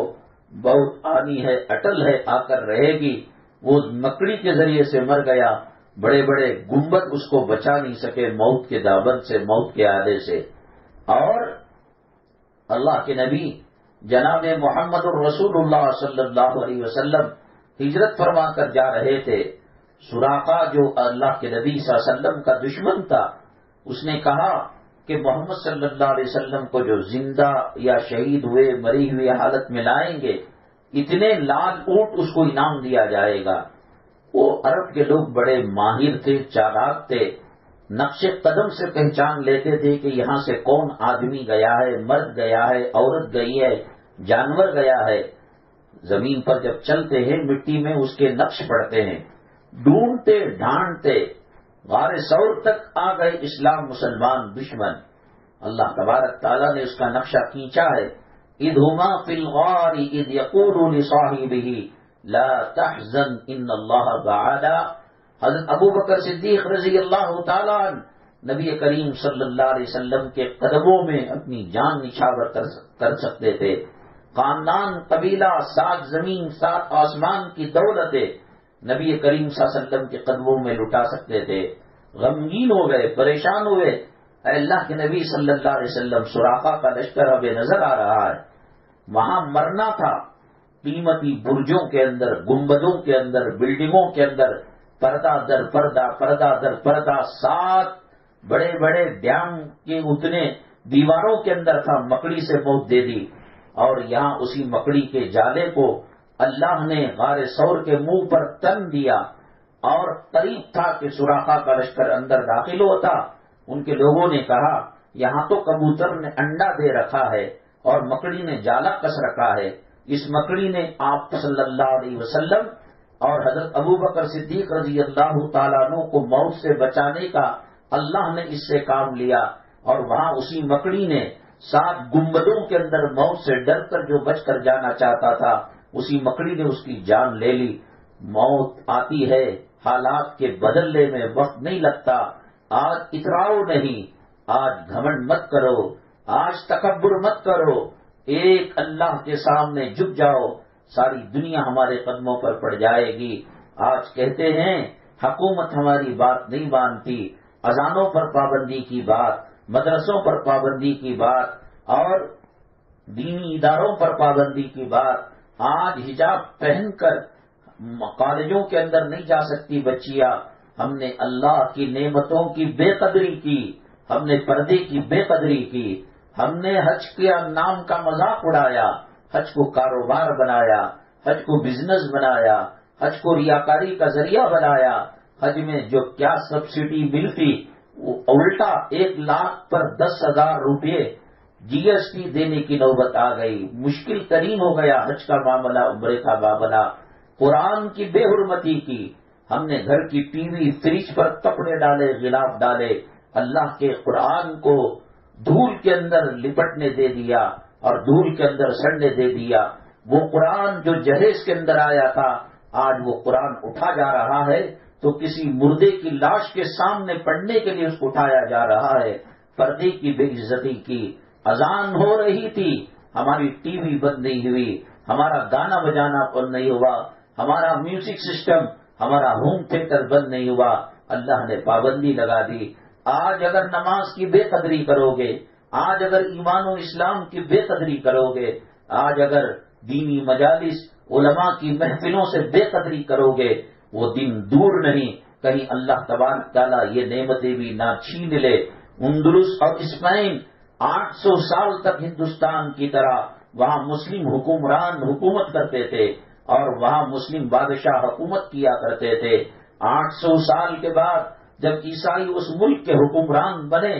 بہت آنی ہے، اٹل ہے، آ کر رہے گی۔ وہ مکڑی کے ذریعے سے مر گیا، بڑے بڑے گنبد اس کو بچا نہیں سکے موت کے دامن سے، موت کے آدھے سے۔ اور اللہ کے نبی جناب محمد الرسول اللہ صلی اللہ علیہ وسلم ہجرت فرما کر جا رہے تھے، سراقہ جو اللہ کے نبی صلی اللہ علیہ وسلم کا دشمن تھا، اس نے کہا کہ محمد صلی اللہ علیہ وسلم کو جو زندہ یا شہید ہوئے، مری ہوئی حالت میں لائیں گے، اتنے لال اونٹ اس کو انعام دیا جائے گا۔ وہ عرب کے لوگ بڑے ماہر تھے، چالاک تھے، نقش قدم سے پہچان لیتے تھے کہ یہاں سے کون آدمی گیا ہے، مرد گیا ہے، عورت گئی ہے، جانور گیا ہے۔ زمین پر جب چلتے ہیں مٹی میں اس کے نقش پڑتے ہیں، ڈھونڈتے ڈھانڈتے غار ثور تک آ گئے اسلام مسلمان دشمن۔ اللہ تبارک تعالیٰ نے اس کا نقشہ کھینچا ہے، اذ ہما فی الغار اذ یقول لصاحبہ لا تحزن ان اللہ معنا۔ حضرت ابو بکر صدیق رضی اللہ تعالیٰ عنہ نبی کریم صلی اللہ علیہ وسلم کے قدموں میں اپنی جان نچھاور کر سکتے تھے، خاندان، قبیلہ، 7 زمین 7 آسمان کی دولتیں نبی کریم صلی اللہ علیہ وسلم کے قدموں میں لٹا سکتے تھے۔ غمگین ہو گئے، پریشان ہوئے، اے اللہ کے نبی صلی اللہ علیہ وسلم، سراقہ کا لشکر ہمیں نظر آ رہا ہے، وہاں مرنا تھا، قیمتی برجوں کے اندر، گنبدوں کے اندر، بلڈنگوں کے اندر، پردہ در پردہ، پردہ در پردہ، 7 بڑے بڑے ڈیم کے اتنے دیواروں کے اندر تھا، مکڑی سے موت دے دی۔ اور یہاں اسی مکڑی کے جالے کو اللہ نے غار ثور کے منہ پر تن دیا، اور قریب تھا کہ سراقہ کا لشکر اندر داخل ہوتا۔ ان کے لوگوں نے کہا یہاں تو کبوتر نے انڈا دے رکھا ہے اور مکڑی نے جالا کس رکھا ہے، اس مکڑی نے آپ صلی اللہ علیہ وسلم اور حضرت ابو بکر صدیق رضی اللہ تعالیٰ عنہ کو موت سے بچانے کا اللہ نے اس سے کام لیا۔ اور وہاں اسی مکڑی نے 7 گنبدوں کے اندر موت سے ڈر کر جو بچ کر جانا چاہتا تھا، اسی مکڑی نے اس کی جان لے لی۔ موت آتی ہے، حالات کے بدلنے میں وقت نہیں لگتا۔ آج اتراؤ نہیں، آج گھمنڈ مت کرو، آج تکبر مت کرو، ایک اللہ کے سامنے جھک جاؤ، ساری دنیا ہمارے قدموں پر پڑ جائے گی۔ آج کہتے ہیں حکومت ہماری بات نہیں مانتی، اذانوں پر پابندی کی بات، مدرسوں پر پابندی کی بات، اور دینی اداروں پر پابندی کی بات۔ آج حجاب پہن کر کالجوں کے اندر نہیں جا سکتی بچیاں۔ ہم نے اللہ کی نعمتوں کی بے قدری کی، ہم نے پردے کی بے قدری کی، ہم نے حج کے نام کا مذاق اڑایا، حج کو کاروبار بنایا، حج کو بزنس بنایا، حج کو ریاکاری کا ذریعہ بنایا۔ حج میں جو کیا سبسڈی ملتی، وہ الٹا 1 لاکھ پر 10,000 روپے جی ایس ٹی دینے کی نوبت آ گئی۔ مشکل ترین ہو گیا حج کا معاملہ، عمرے کا معاملہ۔ قرآن کی بے حرمتی کی، ہم نے گھر کی ٹی وی فریج پر کپڑے ڈالے، غلاف ڈالے، اللہ کے قرآن کو دھول کے اندر لپٹنے دے دیا اور دھول کے اندر سڑنے دے دیا۔ وہ قرآن جو جہیز کے اندر آیا تھا، آج وہ قرآن اٹھا جا رہا ہے تو کسی مردے کی لاش کے سامنے پڑھنے کے لیے اس کو اٹھایا جا رہا ہے۔ پردے کی بے عزتی کی، اذان ہو رہی تھی، ہماری ٹی وی بند نہیں ہوئی، ہمارا گانا بجانا بند نہیں ہوا، ہمارا میوزک سسٹم، ہمارا ہوم تھیٹر بند نہیں ہوا، اللہ نے پابندی لگا دی۔ آج اگر نماز کی بے قدری کرو گے، آج اگر ایمان و اسلام کی بے قدری کرو گے، آج اگر دینی مجالس علماء کی محفلوں سے بے قدری کرو گے، وہ دن دور نہیں کہیں اللہ تبارک تعالیٰ یہ نعمتیں بھی نہ چھین لے۔ اندلس اور اسپین 800 سال تک ہندوستان کی طرح وہاں مسلم حکمران حکومت کرتے تھے اور وہاں مسلم بادشاہ حکومت کیا کرتے تھے۔ 800 سال کے بعد جب عیسائی اس ملک کے حکمران بنے،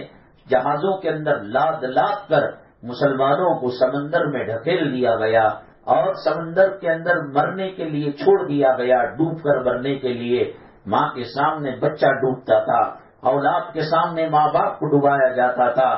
جہازوں کے اندر لاد لاد کر مسلمانوں کو سمندر میں ڈھکیل دیا گیا اور سمندر کے اندر مرنے کے لیے چھوڑ دیا گیا، ڈوب کر مرنے کے لیے۔ ماں کے سامنے بچہ ڈوبتا تھا، اولاد کے سامنے ماں باپ کو ڈبایا جاتا تھا۔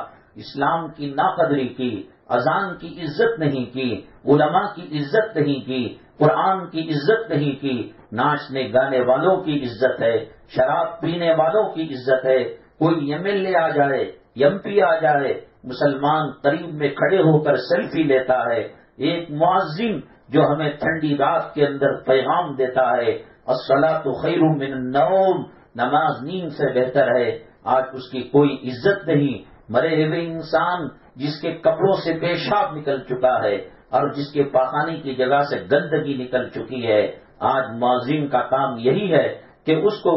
اسلام کی ناقدری کی، اذان کی عزت نہیں کی، علماء کی عزت نہیں کی، قرآن کی عزت نہیں کی۔ ناچنے گانے والوں کی عزت ہے، شراب پینے والوں کی عزت ہے۔ کوئی ایم ایل اے آ جائے، ایم پی آ جائے، مسلمان قریب میں کھڑے ہو کر سیلفی لیتا ہے۔ ایک مؤذن جو ہمیں ٹھنڈی رات کے اندر پیغام دیتا ہے، الصلاۃ خیر من النوم، نماز نیند سے بہتر ہے، آج اس کی کوئی عزت نہیں۔ مرے ہوئے انسان جس کے کپڑوں سے پیشاب نکل چکا ہے اور جس کے پاخانے کی جگہ سے گندگی نکل چکی ہے، آج مؤذن کا کام یہی ہے کہ اس کو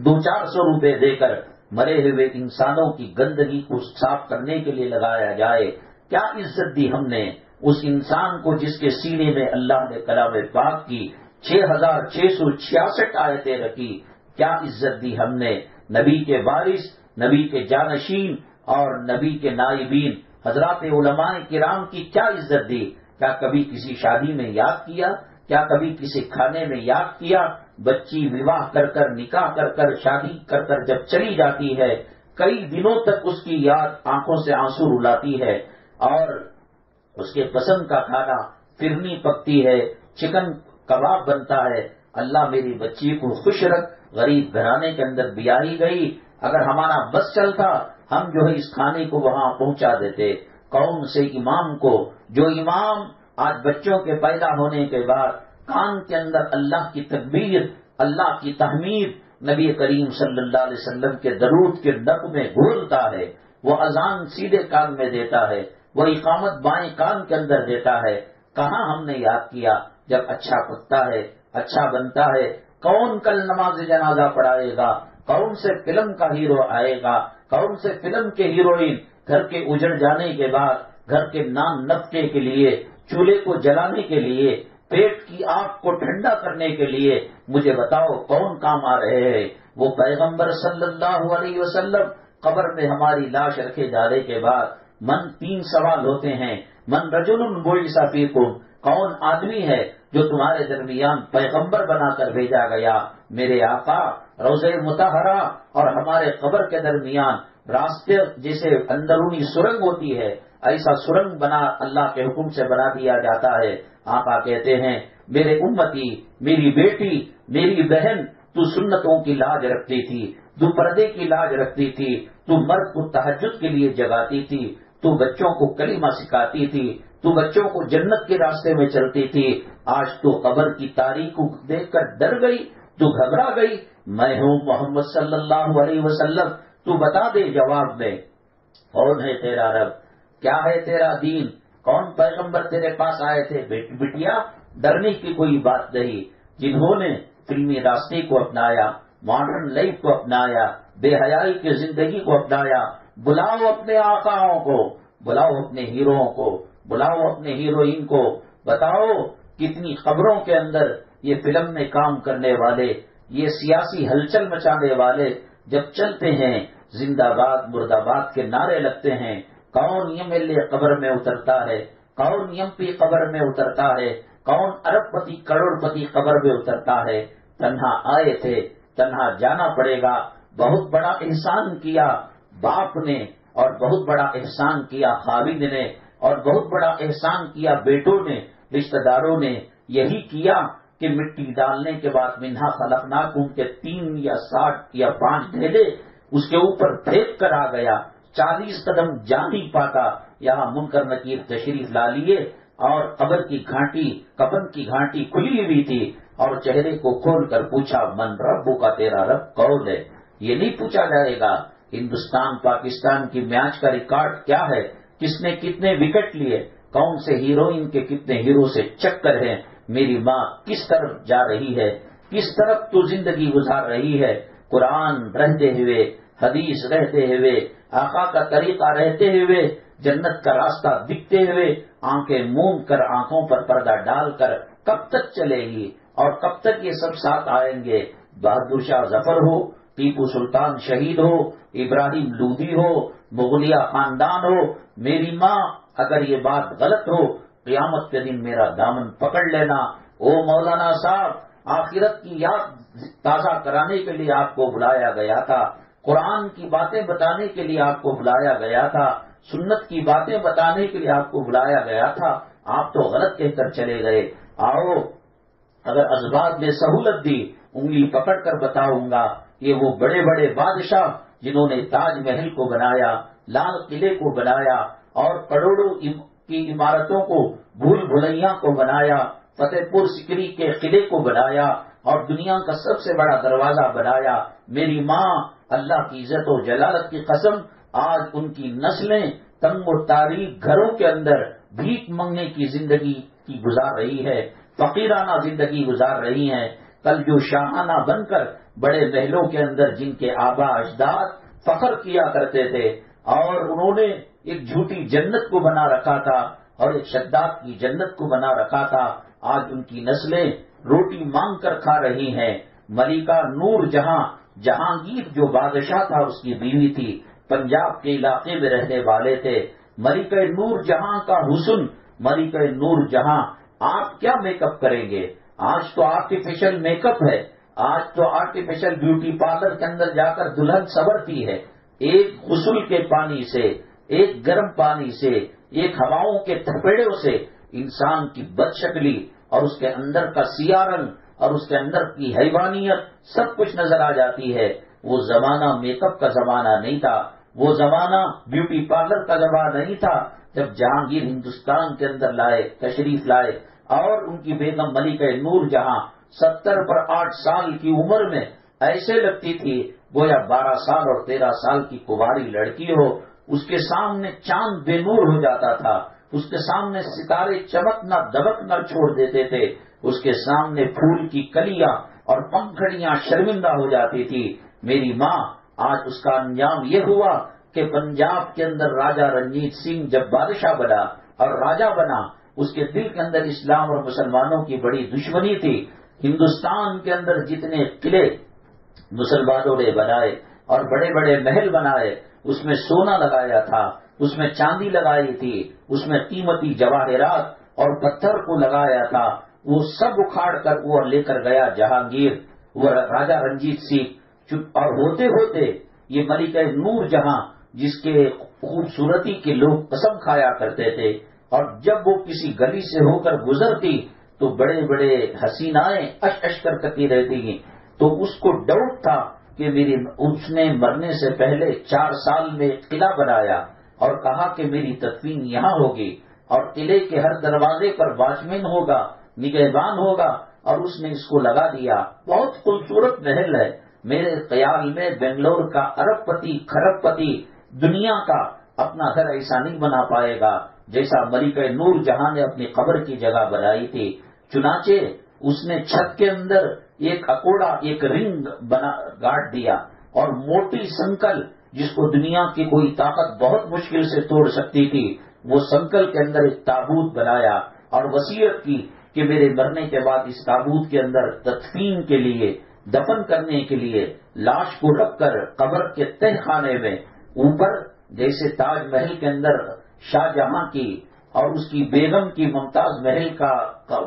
200-400 روپے دے کر مرے ہوئے انسانوں کی گندگی کو صاف کرنے کے لیے لگایا جائے۔ کیا عزت دی ہم نے اس انسان کو جس کے سینے میں اللہ نے کلام پاک کی 6666 آیتیں رکھی؟ کیا عزت دی ہم نے نبی کے وارث، نبی کے جانشین اور نبی کے نائبین حضرات علماء کرام کی کیا عزت دی؟ کیا کبھی کسی شادی میں یاد کیا؟ کیا کبھی کسی کھانے میں یاد کیا؟ بچی وواہ کر کر، نکاح کر کر، شادی کر کر جب چلی جاتی ہے، کئی دنوں تک اس کی یاد آنکھوں سے آنسو رلاتی ہے اور اس کے پسند کا کھانا فرنی پکتی ہے، چکن کباب بنتا ہے۔ اللہ میری بچی کو خوش رکھ، غریب گھرانے کے اندر بیاہی گئی، اگر ہمارا بس چلتا ہم جو ہے اس کھانے کو وہاں پہنچا دیتے۔ کون سے امام کو، جو امام آج بچوں کے پیدا ہونے کے بعد کان کے اندر اللہ کی تکبیر، اللہ کی تحمید، نبی کریم صلی اللہ علیہ وسلم کے درود کے نغمے گھولتا ہے، وہ اذان سیدھے کان میں دیتا ہے، وہ اقامت بائیں کان کے اندر دیتا ہے۔ کہاں ہم نے یاد کیا؟ جب اچھا پکتا ہے، اچھا بنتا ہے، کون کل نماز جنازہ پڑھائے گا؟ کون سے فلم کا ہیرو آئے گا؟ کون سے فلم کے ہیروئن گھر کے اجڑ جانے کے بعد گھر کے نان نفقے کے لیے، چولہے کو جلانے کے لیے، پیٹ کی آگ کو ٹھنڈا کرنے کے لیے مجھے بتاؤ کون کام آ رہے ہیں؟ وہ پیغمبر صلی اللہ علیہ وسلم قبر میں ہماری لاش رکھے جانے کے بعد 3 سوال ہوتے ہیں۔ من رجل بعث فیکم، کون آدمی ہے جو تمہارے درمیان پیغمبر بنا کر بھیجا گیا؟ میرے آقا روضہ مطہرہ اور ہمارے قبر کے درمیان راستے جیسے اندرونی سرنگ ہوتی ہے، ایسا سرنگ بنا اللہ کے حکم سے بنا دیا جاتا ہے۔ آقا کہتے ہیں میرے امتی، میری بیٹی، میری بہن، تو سنتوں کی لاج رکھتی تھی، تو پردے کی لاج رکھتی تھی، تو مرد کو تہجد کے لیے جگاتی تھی، تو بچوں کو کلمہ سکھاتی تھی، تو بچوں کو جنت کے راستے میں چلتی تھی۔ آج تو قبر کی تاریخ کو دیکھ کر ڈر گئی، تو گھبرا گئی۔ میں ہوں محمد صلی اللہ علیہ وسلم، تو بتا دے جواب میں کون ہے تیرا رب، کیا ہے تیرا دین، کون پیغمبر تیرے پاس آئے تھے؟ بٹیا ڈرنے کی کوئی بات نہیں۔ جنہوں نے فلمی راستے کو اپنایا، ماڈرن لائف کو اپنایا، بے حیائی کی زندگی کو اپنایا، بلاؤ اپنے آقاؤں کو، بلاؤ اپنے ہیروؤں کو، بلاؤ اپنے ہیروئن کو، بتاؤ کتنی خبروں کے اندر یہ فلم میں کام کرنے والے، یہ سیاسی ہلچل مچانے والے جب چلتے ہیں، زندہ باد مرد آباد کے نعرے لگتے ہیں، کون ایم ایل اے قبر میں اترتا ہے، کون ایم پی قبر میں اترتا ہے، کون ارب پتی کروڑ پتی قبر میں اترتا ہے، تنہا آئے تھے، تنہا جانا پڑے گا۔ بہت بڑا احسان کیا باپ نے، اور بہت بڑا احسان کیا خاوند نے، اور بہت بڑا احسان کیا بیٹوں نے، رشتہ داروں نے، یہی کیا کہ مٹی ڈالنے کے بعد منہا خلقناکم کے 3 یا 60 یا 5 ڈھیلے اس کے اوپر پھینک کر آ گیا، 40 قدم جا نہیں پاتا۔ یہاں منکر نکیر تشریف لا لیے اور قبر کی گھانٹی، کفن کی گھانٹی کھلی ہوئی تھی، اور چہرے کو کھول کر پوچھا من ربو کا، تیرا رب کون ہے؟ یہ نہیں پوچھا جائے گا ہندوستان پاکستان کی میچ کا ریکارڈ کیا ہے، کس نے کتنے وکٹ لیے، کون سے ہیروئن کے کتنے ہیرو سے چکر ہیں، میری ماں کس طرف جا رہی ہے، کس طرف تو زندگی گزار رہی ہے، قرآن رہتے ہوئے، حدیث رہتے ہوئے، آقا کا طریقہ رہتے ہوئے، جنت کا راستہ دکھتے ہوئے، آنکھیں موم کر آنکھوں پر پردہ ڈال کر کب تک چلے گی، اور کب تک یہ سب ساتھ آئیں گے؟ بہادر شاہ ظفر ہو، ٹیپو سلطان شہید ہو، ابراہیم لودھی ہو، مغلیہ خاندان ہو، میری ماں اگر یہ بات غلط ہو قیامت کے دن میرا دامن پکڑ لینا۔ او مولانا صاحب، آخرت کی یاد تازہ کرانے کے لیے آپ کو بلایا گیا تھا، قرآن کی باتیں بتانے کے لیے آپ کو بلایا گیا تھا، سنت کی باتیں بتانے کے لیے آپ کو بلایا گیا تھا، آپ تو غلط کہہ کر چلے گئے۔ آؤ، اگر اسباب نے سہولت دی انگلی پکڑ کر بتاؤں گا، یہ وہ بڑے بڑے بادشاہ جنہوں نے تاج محل کو بنایا، لال قلعے کو بنایا، اور کروڑوں کی عمارتوں کو، بھول بھلیاں کو بنایا، فتح پور سکری کے قلعے کو بنایا، اور دنیا کا سب سے بڑا دروازہ بنایا، میری ماں اللہ کی عزت و جلالت کی قسم آج ان کی نسلیں تنگ و تاریک گھروں کے اندر بھیک منگنے کی زندگی کی گزار رہی ہے، فقیرانہ زندگی گزار رہی ہیں۔ کل جو شاہانہ بن کر بڑے محلوں کے اندر جن کے آبا اجداد فخر کیا کرتے تھے، اور انہوں نے ایک جھوٹی جنت کو بنا رکھا تھا اور ایک شداد کی جنت کو بنا رکھا تھا، آج ان کی نسلیں روٹی مانگ کر کھا رہی ہیں۔ ملکہ نور جہاں، جہانگیر جو بادشاہ تھا اس کی بیوی تھی، پنجاب کے علاقے میں رہنے والے تھے۔ ملکہ نور جہاں کا حسن، ملکہ نور جہاں، آپ کیا میک اپ کریں گے؟ آج تو آرٹیفیشل میک اپ ہے، آج تو آرٹیفیشل بیوٹی پارلر کے اندر جا کر دلہن سنورتی ہے۔ ایک غسل کے پانی سے، ایک گرم پانی سے، ایک ہواؤں کے تھپیڑوں سے انسان کی بد شکلی اور اس کے اندر کا سیاہ رنگ اور اس کے اندر کی حیوانیت سب کچھ نظر آ جاتی ہے۔ وہ زمانہ میک اپ کا زمانہ نہیں تھا، وہ زمانہ بیوٹی پارلر کا زمانہ نہیں تھا جب جہانگیر ہندوستان کے اندر تشریف لائے، اور ان کی بیگم ملکہ نور جہاں 70 پر 8 سال کی عمر میں ایسے لگتی تھی گویا 12 سال اور 13 سال کی کماری لڑکی ہو۔ اس کے سامنے چاند بے نور ہو جاتا تھا، اس کے سامنے ستارے چمکنا دبکنا چھوڑ دیتے تھے، اس کے سامنے پھول کی کلیاں اور پنکھڑیاں شرمندہ ہو جاتی تھی۔ میری ماں، آج اس کا انجام یہ ہوا کہ پنجاب کے اندر راجہ رنجیت سنگھ جب بادشاہ بنا اور راجہ بنا، اس کے دل کے اندر اسلام اور مسلمانوں کی بڑی دشمنی تھی۔ ہندوستان کے اندر جتنے قلعے مسلمانوں نے بنائے اور بڑے بڑے محل بنائے، اس میں سونا لگایا تھا، اس میں چاندی لگائی تھی، اس میں قیمتی جواہرات اور پتھر کو لگایا تھا، وہ سب اکھاڑ کر وہ لے کر گیا جہانگیر، وہ راجہ رنجیت سنگھ۔ اور ہوتے ہوتے یہ ملکہ نور جہاں جس کے خوبصورتی کے لوگ قسم کھایا کرتے تھے، اور جب وہ کسی گلی سے ہو کر گزرتی تو بڑے بڑے حسینائیں اش اش کر کتی رہتی ہیں، تو اس کو ڈاؤٹ تھا کہ اس نے مرنے سے پہلے 4 سال میں قلعہ بنایا اور کہا کہ میری تدفین یہاں ہوگی، اور قلعے کے ہر دروازے پر واچمین ہوگا، نگہبان ہوگا، اور اس نے اس کو لگا دیا۔ بہت خوبصورت محل ہے، میرے خیال میں بنگلور کا ارب پتی کھرب پتی دنیا کا اپنا گھر ایسا نہیں بنا پائے گا جیسا ملکہ نور جہاں نے اپنی قبر کی جگہ بنائی تھی۔ چنانچہ اس نے چھت کے اندر ایک اکوڑا، ایک رنگ گاڑ دیا، اور موٹی سنکل جس کو دنیا کی کوئی طاقت بہت مشکل سے توڑ سکتی تھی، وہ سنکل کے اندر ایک تابوت بنایا اور وصیت کی کہ میرے مرنے کے بعد اس تابوت کے اندر تدفین کے لیے، دفن کرنے کے لیے لاش کو رکھ کر قبر کے تہ خانے میں اوپر، جیسے تاج محل کے اندر شاہ جہاں کی اور اس کی بیگم کی ممتاز محل کا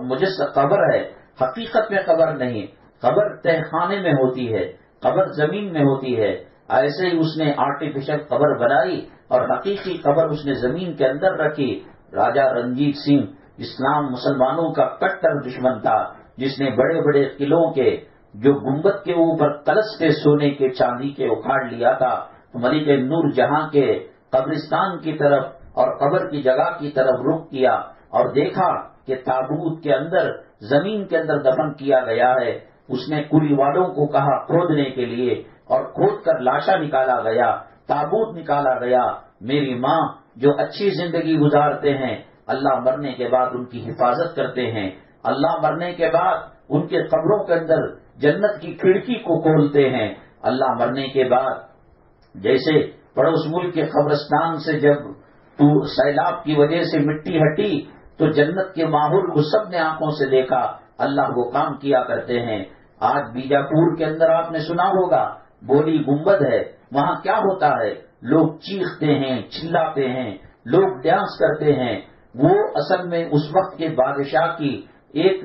مجسمہ قبر ہے، حقیقت میں قبر نہیں، قبر تہ خانے میں ہوتی ہے، قبر زمین میں ہوتی ہے، ایسے ہی اس نے آرٹیفیشل قبر بنائی اور حقیقی قبر اس نے زمین کے اندر رکھی۔ راجہ رنجیت سنگھ اسلام مسلمانوں کا کٹر دشمن تھا، جس نے بڑے بڑے قلعوں کے جو گنبد کے اوپر کلش کے سونے کے چاندی کے اکھاڑ لیا تھا، ملک نور جہاں کے قبرستان کی طرف اور قبر کی جگہ کی طرف رخ کیا اور دیکھا کہ تابوت کے اندر زمین کے اندر دفن کیا گیا ہے۔ اس نے کولی والوں کو کہا کھودنے کے لیے اور کھود کر لاشا نکالا گیا، تابوت نکالا گیا۔ میری ماں جو اچھی زندگی گزارتے ہیں، اللہ مرنے کے بعد ان کی حفاظت کرتے ہیں، اللہ مرنے کے بعد ان کے قبروں کے اندر جنت کی کھڑکی کو کھولتے ہیں، اللہ مرنے کے بعد جیسے پڑوس ملک کے قبرستان سے جب سیلاب کی وجہ سے مٹی ہٹی تو جنت کے ماحول کو سب نے آنکھوں سے دیکھا، اللہ وہ کام کیا کرتے ہیں۔ آج بیجاپور کے اندر آپ نے سنا ہوگا بولی گنبد ہے، وہاں کیا ہوتا ہے، لوگ چیختے ہیں، چلاتے ہیں، لوگ ڈانس کرتے ہیں۔ وہ اصل میں اس وقت کے بادشاہ کی ایک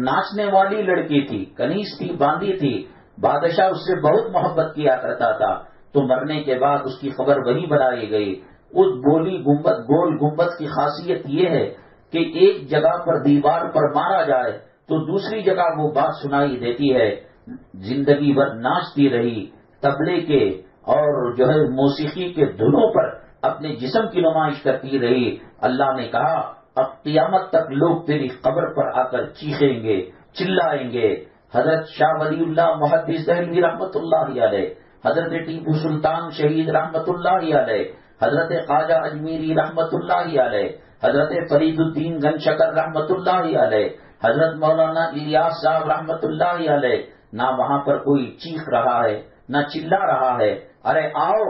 ناچنے والی لڑکی تھی، کنیز تھی، باندھی تھی، بادشاہ اس سے بہت محبت کیا کرتا تھا، تو مرنے کے بعد اس کی خبر وہی بنائی گئی۔ اس بولی گنبد، گول گنبد کی خاصیت یہ ہے کہ ایک جگہ پر دیوار پر مارا جائے تو دوسری جگہ وہ بات سنائی دیتی ہے۔ زندگی بھر ناچتی رہی، طبلے کے اور جو ہے موسیقی کے دھنوں پر اپنے جسم کی نمائش کرتی رہی۔ اللہ نے کہا اب قیامت تک لوگ تیری قبر پر آ کر چیخیں گے، چلائیں گے۔ حضرت شاہ ولی اللہ محدث دہلوی رحمت اللہ علیہ، حضرت ٹیپو سلطان شہید رحمت اللہ علیہ، حضرت خواجہ اجمیری رحمت اللہ علیہ، حضرت فرید الدین گن شکر رحمت اللہ علیہ، حضرت مولانا الیاس صاحب رحمت اللہ علیہ، نہ وہاں پر کوئی چیخ رہا ہے نہ چلا رہا ہے، ارے آؤ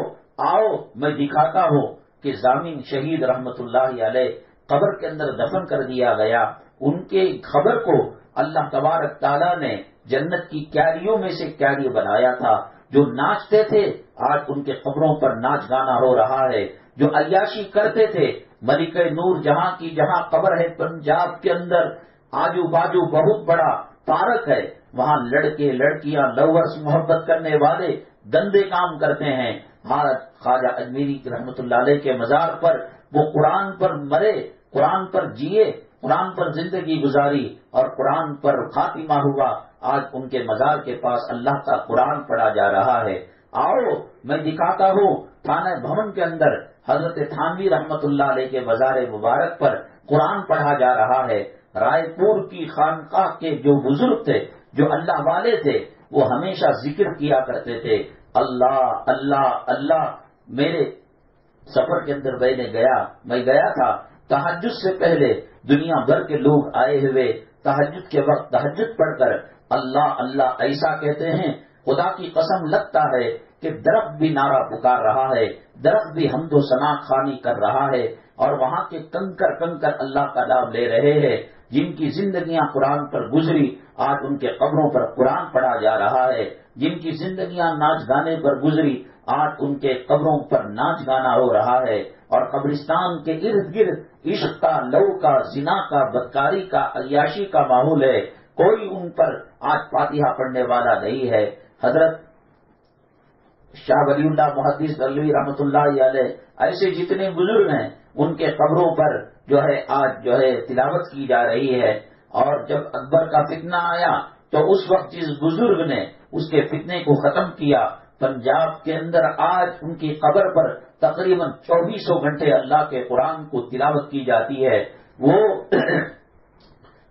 آؤ میں دکھاتا ہوں کہ ضامن شہید رحمت اللہ علیہ قبر کے اندر دفن کر دیا گیا۔ ان کے خبر کو اللہ تبارک تعالیٰ نے جنت کی کیاریوں میں سے کیاری بنایا تھا۔ جو ناچتے تھے آج ان کے قبروں پر ناچ گانا ہو رہا ہے، جو عیاشی کرتے تھے ملک نور جہاں کی جہاں قبر ہے پنجاب کے اندر، آجو باجو بہت بڑا پارک ہے، وہاں لڑکے لڑکیاں لورس محبت کرنے والے گندے کام کرتے ہیں۔ خواجہ اجمیری رحمت اللہ علیہ کے مزار پر وہ قرآن پر مرے، قرآن پر جیے، قرآن پر زندگی گزاری اور قرآن پر خاتمہ ہوا۔ آج ان کے مزار کے پاس اللہ کا قرآن پڑھا جا رہا ہے۔ آؤ میں دکھاتا ہوں تھانہ بھون کے اندر حضرت تھانوی رحمت اللہ علیہ کے مزار مبارک پر قرآن پڑھا جا رہا ہے۔ رائے پور کی خانقاہ کے جو بزرگ تھے، جو اللہ والے تھے، وہ ہمیشہ ذکر کیا کرتے تھے، اللہ اللہ اللہ۔ میرے سفر کے اندر میں گیا تھا، تہجد سے پہلے دنیا بھر کے لوگ آئے ہوئے تہجد کے وقت تہجد پڑھ کر اللہ اللہ ایسا کہتے ہیں، خدا کی قسم لگتا ہے کہ درخت بھی نعرہ پکار رہا ہے، درخت بھی حمد و ثنا خوانی کر رہا ہے، اور وہاں کے کنکر اللہ کا نام لے رہے ہیں۔ جن کی زندگیاں قرآن پر گزری آج ان کے قبروں پر قرآن پڑھا جا رہا ہے، جن کی زندگیاں ناچ گانے پر گزری آج ان کے قبروں پر ناچ گانا ہو رہا ہے، اور قبرستان کے ارد گرد عشق کا، لو کا، زنا کا، بدکاری کا، عیاشی کا ماحول ہے، کوئی ان پر آج فاتحہ پڑھنے والا نہیں ہے۔ حضرت شاہ ولی اللہ محدث دہلوی رحمت اللہ علیہ ایسے جتنے بزرگ ہیں ان کے قبروں پر جو ہے آج جو ہے تلاوت کی جا رہی ہے۔ اور جب اکبر کا فتنہ آیا تو اس وقت جس بزرگ نے اس کے فتنے کو ختم کیا، پنجاب کے اندر آج ان کی قبر پر تقریباً 2400 گھنٹے اللہ کے قرآن کو تلاوت کی جاتی ہے۔ وہ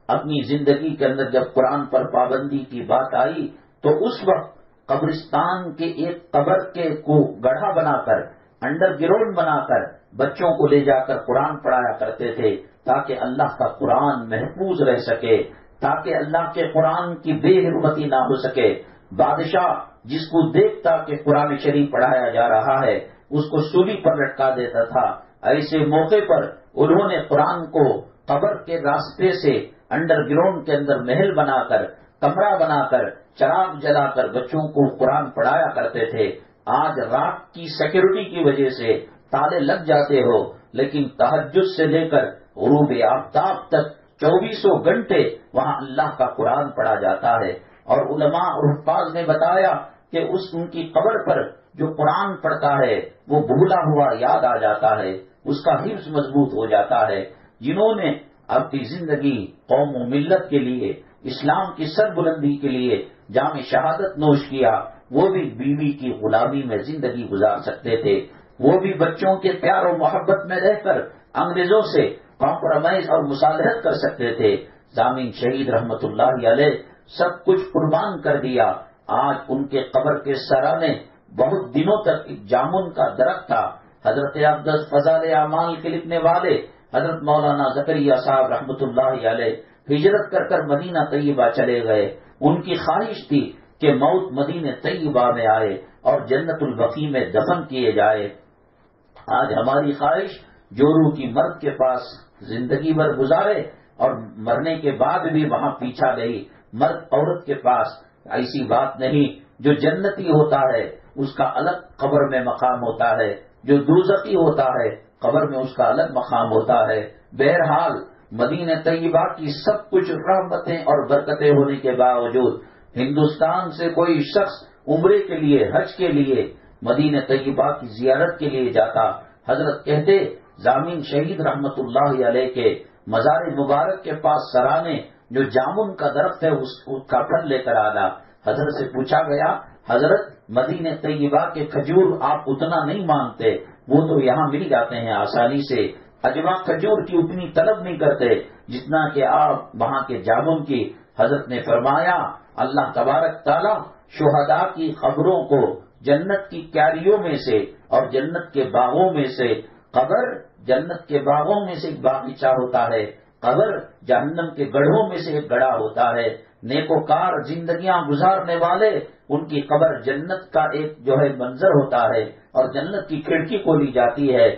اپنی زندگی کے اندر جب قرآن پر پابندی کی بات آئی تو اس وقت قبرستان کے ایک قبر کے کو گڑھا بنا کر، انڈر گراؤنڈ بنا کر بچوں کو لے جا کر قرآن پڑھایا کرتے تھے، تاکہ اللہ کا قرآن محفوظ رہ سکے، تاکہ اللہ کے قرآن کی بے حرمتی نہ ہو سکے۔ بادشاہ جس کو دیکھتا کہ قرآن شریف پڑھایا جا رہا ہے اس کو سولی پر لٹکا دیتا تھا. ایسے موقع پر انہوں نے قرآن کو قبر کے راستے سے انڈر گراؤنڈ کے اندر محل بنا کر، کمرہ بنا کر، چراغ جلا کر بچوں کو قرآن پڑھایا کرتے تھے. آج رات کی سیکورٹی کی وجہ سے تالے لگ جاتے ہو، لیکن تہجد سے لے کر غروب آفتاب تک 24 گھنٹے وہاں اللہ کا قرآن پڑھا جاتا ہے. اور علماء اور حفاظ نے بتایا کہ ان کی قبر پر جو قرآن پڑھتا ہے وہ بھولا ہوا یاد آ جاتا ہے، اس کا حفظ مضبوط ہو جاتا ہے. جنہوں نے اپنی زندگی قوم و ملت کے لیے، اسلام کی سربلندی کے لیے جام شہادت نوش کیا، وہ بھی بیوی کی غلامی میں زندگی گزار سکتے تھے. وہ بھی بچوں کے پیار و محبت میں رہ کر انگریزوں سے کمپرومائز اور مصالحت کر سکتے تھے. ضامن شہید رحمت اللہ علیہ سب کچھ قربان کر دیا. آج ان کے قبر کے سرانے بہت دنوں تک ایک جامن کا درخت تھا. حضرت عبدالعزیز فضائل اعمال کے لکھنے والے حضرت مولانا زکریا صاحب رحمت اللہ علیہ ہجرت کر کر مدینہ طیبہ چلے گئے. ان کی خواہش تھی کہ موت مدینہ طیبہ میں آئے اور جنت البقیع میں دفن کیے جائے. آج ہماری خواہش جورو کی مرد کے پاس زندگی بھر گزارے اور مرنے کے بعد بھی وہاں پیچھا گئی. مرد عورت کے پاس ایسی بات نہیں. جو جنتی ہوتا ہے اس کا الگ قبر میں مقام ہوتا ہے، جو دوزخی ہوتا ہے قبر میں اس کا الگ مقام ہوتا ہے. بہرحال مدینہ طیبہ کی سب کچھ رحمتیں اور برکتیں ہونے کے باوجود ہندوستان سے کوئی شخص عمرے کے لیے، حج کے لیے مدینہ طیبہ کی زیارت کے لیے جاتا. حضرت کہتے ضامن شہید رحمت اللہ علیہ کے مزار مبارک کے پاس سرانے جو جامن کا درخت ہے اس کا پھل لے کر آنا. حضرت سے پوچھا گیا حضرت مدینہ طیبہ کے کھجور آپ اتنا نہیں مانتے، وہ تو یہاں مل جاتے ہیں آسانی سے. اجوا کھجور کی اتنی طلب نہیں کرتے جتنا کہ آپ وہاں کے جامن کی. حضرت نے فرمایا اللہ تبارک تعالی شہداء کی قبروں کو جنت کی کیاریوں میں سے اور جنت کے باغوں میں سے، قبر جنت کے باغوں میں سے ایک باغیچہ ہوتا ہے، قبر جہنم کے گڑھوں میں سے ایک گڑھا ہوتا ہے. نیکوکار زندگیاں گزارنے والے ان کی قبر جنت کا ایک جو ہے منظر ہوتا ہے اور جنت کی کھڑکی کھولی جاتی ہے.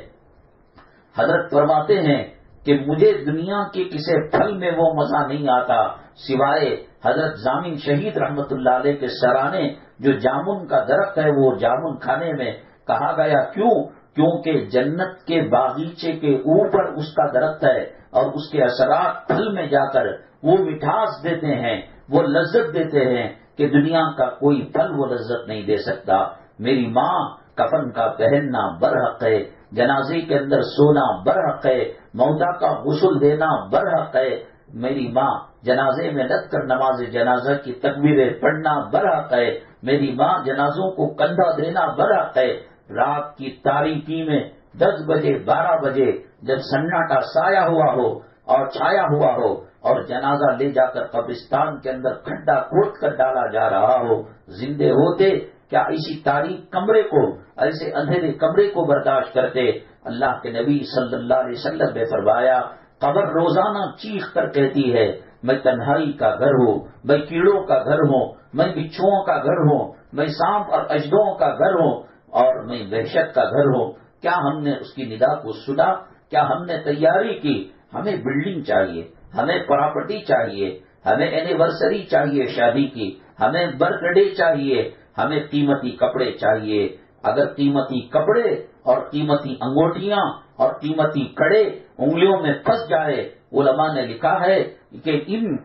حضرت فرماتے ہیں کہ مجھے دنیا کے کسی پھل میں وہ مزہ نہیں آتا سوائے حضرت ضامن شہید رحمت اللہ علیہ کے سرانے جو جامن کا درخت ہے وہ جامن کھانے میں. کہا گیا کیوں؟ کیونکہ جنت کے باغیچے کے اوپر اس کا درخت ہے اور اس کے اثرات پھل میں جا کر وہ مٹھاس دیتے ہیں، وہ لذت دیتے ہیں کہ دنیا کا کوئی پھل وہ لذت نہیں دے سکتا. میری ماں کفن کا پہننا برحق ہے، جنازے کے اندر سونا برحق ہے، موتا کا غسل دینا برحق ہے. میری ماں جنازے میں لگ کر نماز جنازہ کی تکبیریں پڑھنا برحق ہے. میری ماں جنازوں کو کندھا دینا برحق ہے. رات کی تاریکی میں 10 بجے 12 بجے جب سناٹا سایہ ہوا ہو اور چھایا ہوا ہو اور جنازہ لے جا کر قبرستان کے اندر کھڈا کھود کر ڈالا جا رہا ہو، زندے ہوتے کیا اسی تاریک کمرے کو، ایسے اندھیرے کمرے کو برداشت کرتے؟ اللہ کے نبی صلی اللہ علیہ وسلم نے فرمایا قبر روزانہ چیخ کر کہتی ہے میں تنہائی کا گھر ہوں، میں کیڑوں کا گھر ہوں، میں بچھوؤں کا گھر ہوں، میں سانپ اور اژدھوں کا گھر ہوں اور میں وحشت کا گھر ہوں. کیا ہم نے اس کی ندا کو سنا؟ کیا ہم نے تیاری کی؟ ہمیں بلڈنگ چاہیے، ہمیں پراپرٹی چاہیے، ہمیں اینیورسری چاہیے شادی کی، ہمیں برتھ ڈے چاہیے، ہمیں قیمتی کپڑے چاہیے. اگر قیمتی کپڑے اور قیمتی انگوٹیاں اور قیمتی کڑے انگلیوں میں پھنس جائے، علماء نے لکھا ہے کہ ان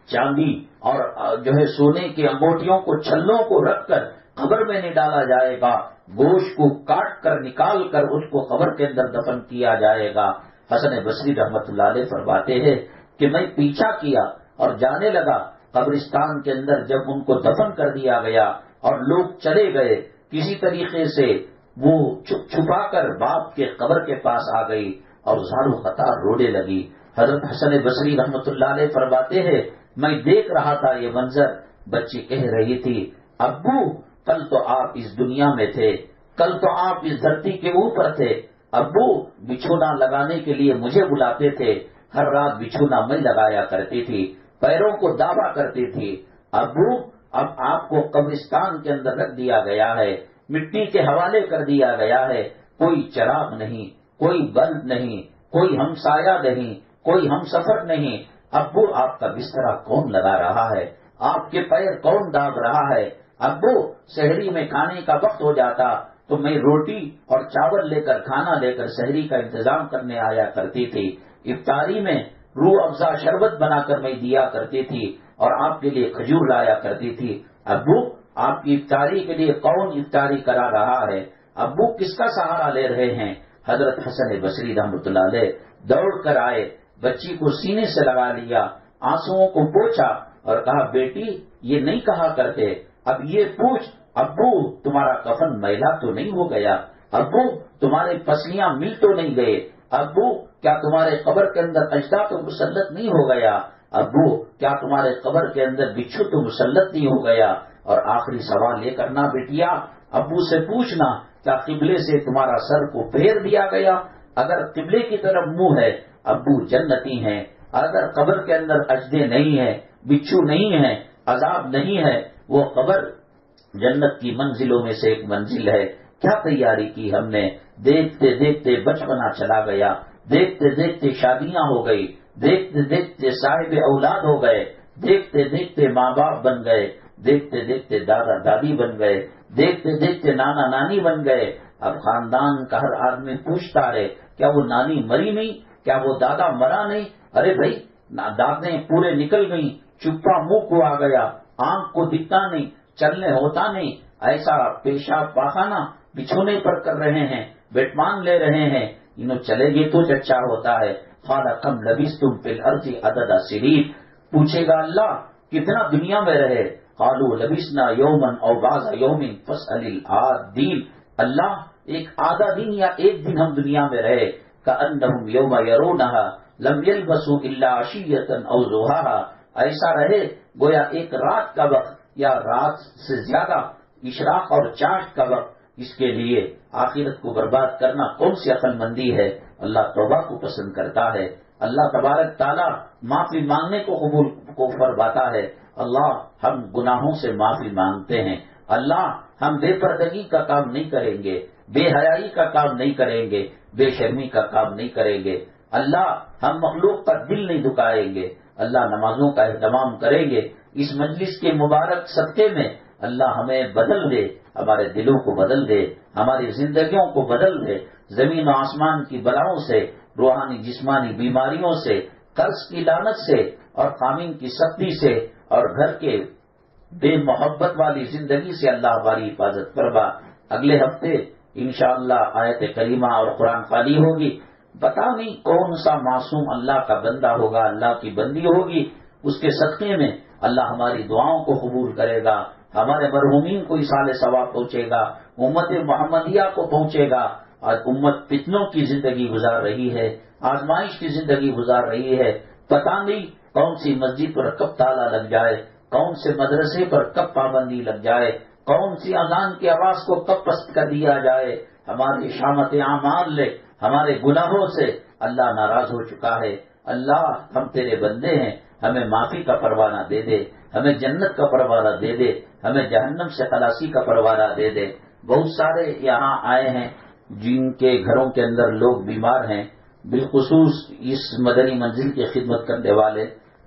چاندی اور جو ہے سونے کی انگوٹیوں کو چھلوں کو رکھ کر قبر میں نہیں ڈالا جائے گا، گوشت کو کاٹ کر نکال کر اس کو قبر کے اندر دفن کیا جائے گا. حسن بصری رحمت اللہ علیہ فرماتے ہیں کہ میں پیچھا کیا اور جانے لگا قبرستان کے اندر. جب ان کو دفن کر دیا گیا اور لوگ چلے گئے، کسی طریقے سے وہ چھپا کر باپ کے قبر کے پاس آ گئی اور زارو قطار رونے لگی. حضرت حسن بصری رحمت اللہ علیہ فرماتے ہیں میں دیکھ رہا تھا یہ منظر. بچی کہہ رہی تھی ابو کل تو آپ اس دنیا میں تھے، کل تو آپ اس دھرتی کے اوپر تھے. ابو بچھونا لگانے کے لیے مجھے بلاتے تھے، ہر رات بچھونا میں لگایا کرتی تھی، پیروں کو دابا کرتی تھی. ابو اب آپ کو قبرستان کے اندر رکھ دیا گیا ہے، مٹی کے حوالے کر دیا گیا ہے، کوئی چراغ نہیں، کوئی بلب نہیں، کوئی ہمسایہ نہیں، کوئی ہم سفر نہیں۔ ابو آپ کا بسترا کون لگا رہا ہے؟ آپ کے پیر کون داغ رہا ہے؟ ابو سحری میں کھانے کا وقت ہو جاتا تو میں روٹی اور چاول لے کر، کھانا لے کر سحری کا انتظام کرنے آیا کرتی تھی، افطاری میں روح افزا شربت بنا کر میں دیا کرتی تھی اور آپ کے لیے کھجور لایا کرتی تھی۔ ابو آپ کی افطاری کے لیے کون افطاری کرا رہا ہے؟ ابو کس کا سہارا لے رہے ہیں؟ حضرت حسن بصری رحمۃ اللہ علیہ دوڑ کر آئے، بچی کو سینے سے لگا لیا، آنسوؤں کو پوچھا اور کہا بیٹی یہ نہیں کہا کرتے، اب یہ پوچھ ابو تمہارا کفن میلا تو نہیں ہو گیا؟ ابو تمہارے پسلیاں مل تو نہیں گئے؟ ابو کیا تمہارے قبر کے اندر اجدا تو مسلط نہیں ہو گیا؟ ابو کیا تمہارے قبر کے اندر بچھو تو مسلط نہیں ہو گیا؟ اور آخری سوال یہ کرنا بیٹیا، ابو سے پوچھنا کیا قبلے سے تمہارا سر کو پھیر دیا گیا؟ اگر قبلے کی طرف منہ ہے ابو جنتی ہیں، اگر قبر کے اندر اجدے نہیں ہیں، بچھو نہیں ہے، عذاب نہیں ہے، وہ قبر جنت کی منزلوں میں سے ایک منزل ہے۔ کیا تیاری کی ہم نے؟ دیکھتے دیکھتے بچپنا چلا گیا، دیکھتے دیکھتے شادیاں ہو گئی، دیکھتے دیکھتے صاحب اولاد ہو گئے، دیکھتے دیکھتے ماں باپ بن گئے، دیکھتے دیکھتے دادا دادی بن گئے، دیکھتے دیکھتے نانا نانی بن گئے۔ اب خاندان کا ہر آدمی پوچھتا ہے کیا وہ نانی مری نہیں؟ کیا وہ دادا مرا نہیں؟ ارے بھائی دانتیں پورے نکل گئی، چپا منہ کو آ گیا، آنکھ کو دکھتا نہیں، چلنے ہوتا نہیں، ایسا پیشاب پاخانہ بچھونے پر کر رہے ہیں، بیٹمان لے رہے ہیں، انہوں چلے گئے تو اچھا ہوتا ہے۔ قال کم لبثتم فی الارض عدد سنین، پوچھے گا اللہ کتنا دنیا میں رہے؟ قالوا لبثنا یوما او بعض یوم فاسأل العادین، اللہ ایک آدھا دن یا ایک دن ہم دنیا میں رہے، کأنہم یوم یرونہا لم یلبسوا الا عشیۃ او ضحاہا، ایسا رہے گویا ایک رات کا وقت یا رات سے زیادہ اشراق اور چاش کا وقت۔ اس کے لیے آخرت کو برباد کرنا کون سی عقل مندی ہے؟ اللہ توبہ کو پسند کرتا ہے، اللہ تبارک تعالیٰ معافی مانگنے کو قبول کو فرماتا ہے۔ اللہ ہم گناہوں سے معافی مانگتے ہیں، اللہ ہم بے پردگی کا کام نہیں کریں گے، بے حیائی کا کام نہیں کریں گے، بے شرمی کا کام نہیں کریں گے، اللہ ہم مخلوق کا دل نہیں دکھائیں گے، اللہ نمازوں کا اہتمام کریں گے۔ اس مجلس کے مبارک صدقے میں اللہ ہمیں بدل دے، ہمارے دلوں کو بدل دے، ہماری زندگیوں کو بدل دے، زمین و آسمان کی بلاؤں سے، روحانی جسمانی بیماریوں سے، قرض کی لعنت سے اور قامین کی سختی سے اور گھر کے بے محبت والی زندگی سے اللہ ہماری حفاظت فرما۔ اگلے ہفتے انشاءاللہ آیت کریمہ اور قرآن خوانی ہوگی، پتا نہیں کون سا معصوم اللہ کا بندہ ہوگا، اللہ کی بندی ہوگی، اس کے صدقے میں اللہ ہماری دعاؤں کو قبول کرے گا، ہمارے مرحومین کو اصال ثواب پہنچے گا، امت محمدیہ کو پہنچے گا۔ اور امت فتنوں کی زندگی گزار رہی ہے، آزمائش کی زندگی گزار رہی ہے، پتہ نہیں کون سی مسجد پر کب تالا لگ جائے، کون سے مدرسے پر کب پابندی لگ جائے، کون سی اذان کی آواز کو کب پست کر دیا جائے۔ ہماری شامت اعمال لے، ہمارے گناہوں سے اللہ ناراض ہو چکا ہے۔ اللہ ہم تیرے بندے ہیں، ہمیں معافی کا پروانہ دے دے، ہمیں جنت کا پروانہ دے دے، ہمیں جہنم سے خلاصی کا پروانہ دے دے۔ بہت سارے یہاں آئے ہیں جن کے گھروں کے اندر لوگ بیمار ہیں، بالخصوص اس مدنی منزل کی خدمت کرنے والے،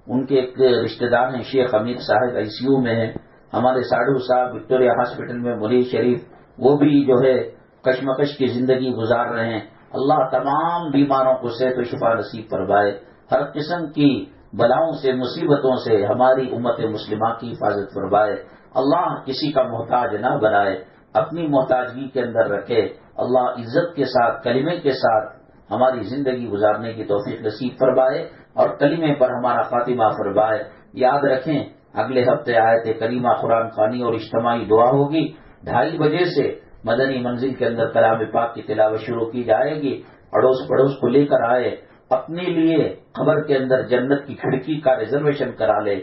ان کے ایک رشتہ دار ہیں شیخ امیر صاحب آئی سی یو میں ہیں، ہمارے ساڑھو صاحب وکٹوریہ ہاسپٹل میں ملی شریف، وہ بھی جو ہے کشمکش کی زندگی گزار رہے ہیں۔ اللہ تمام بیماروں کو صحت و شفا نصیب فرمائے، ہر قسم کی بلاؤں سے مصیبتوں سے ہماری امت مسلمہ کی حفاظت فرمائے۔ اللہ کسی کا محتاج نہ بنائے، اپنی محتاجگی کے اندر رکھے۔ اللہ عزت کے ساتھ کلمے کے ساتھ ہماری زندگی گزارنے کی توفیق نصیب فرمائے اور کلمے پر ہمارا خاتمہ فرمائے۔ یاد رکھیں اگلے ہفتے آیت کریمہ قرآن خوانی اور اجتماعی دعا ہوگی، 2:30 بجے سے مدنی منزل کے اندر کلام پاک کی تلاوت شروع کی جائے گی۔ اڑوس پڑوس کو لے کر آئے، اپنے لیے قبر کے اندر جنت کی کھڑکی کا ریزرویشن کرا لے،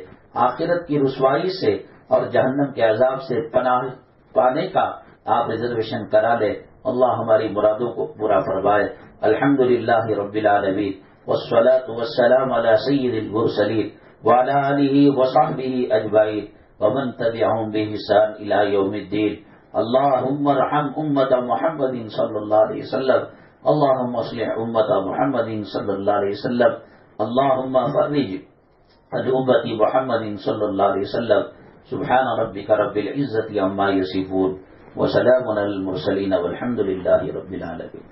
آخرت کی رسوائی سے اور جہنم کے عذاب سے پناہ پانے کا آپ ریزرویشن کرا لے۔ اللہ ہماری مرادوں کو پورا فرمائے۔ الحمدللہ رب العالمین والصلاة والسلام علی سید المرسلین وعلی آلہ وصحبہ اجمعین۔ ومن تبعهم بإحسان إلى يوم الدين. اللهم ارحم أمة محمد صلى الله عليه وسلم. اللهم اصلح أمة محمد صلى الله عليه وسلم. اللهم فرج عن أمة محمد صلى الله عليه وسلم. سبحان ربك رب العزة عما يصفون وسلام على المرسلين والحمد لله رب العالمين.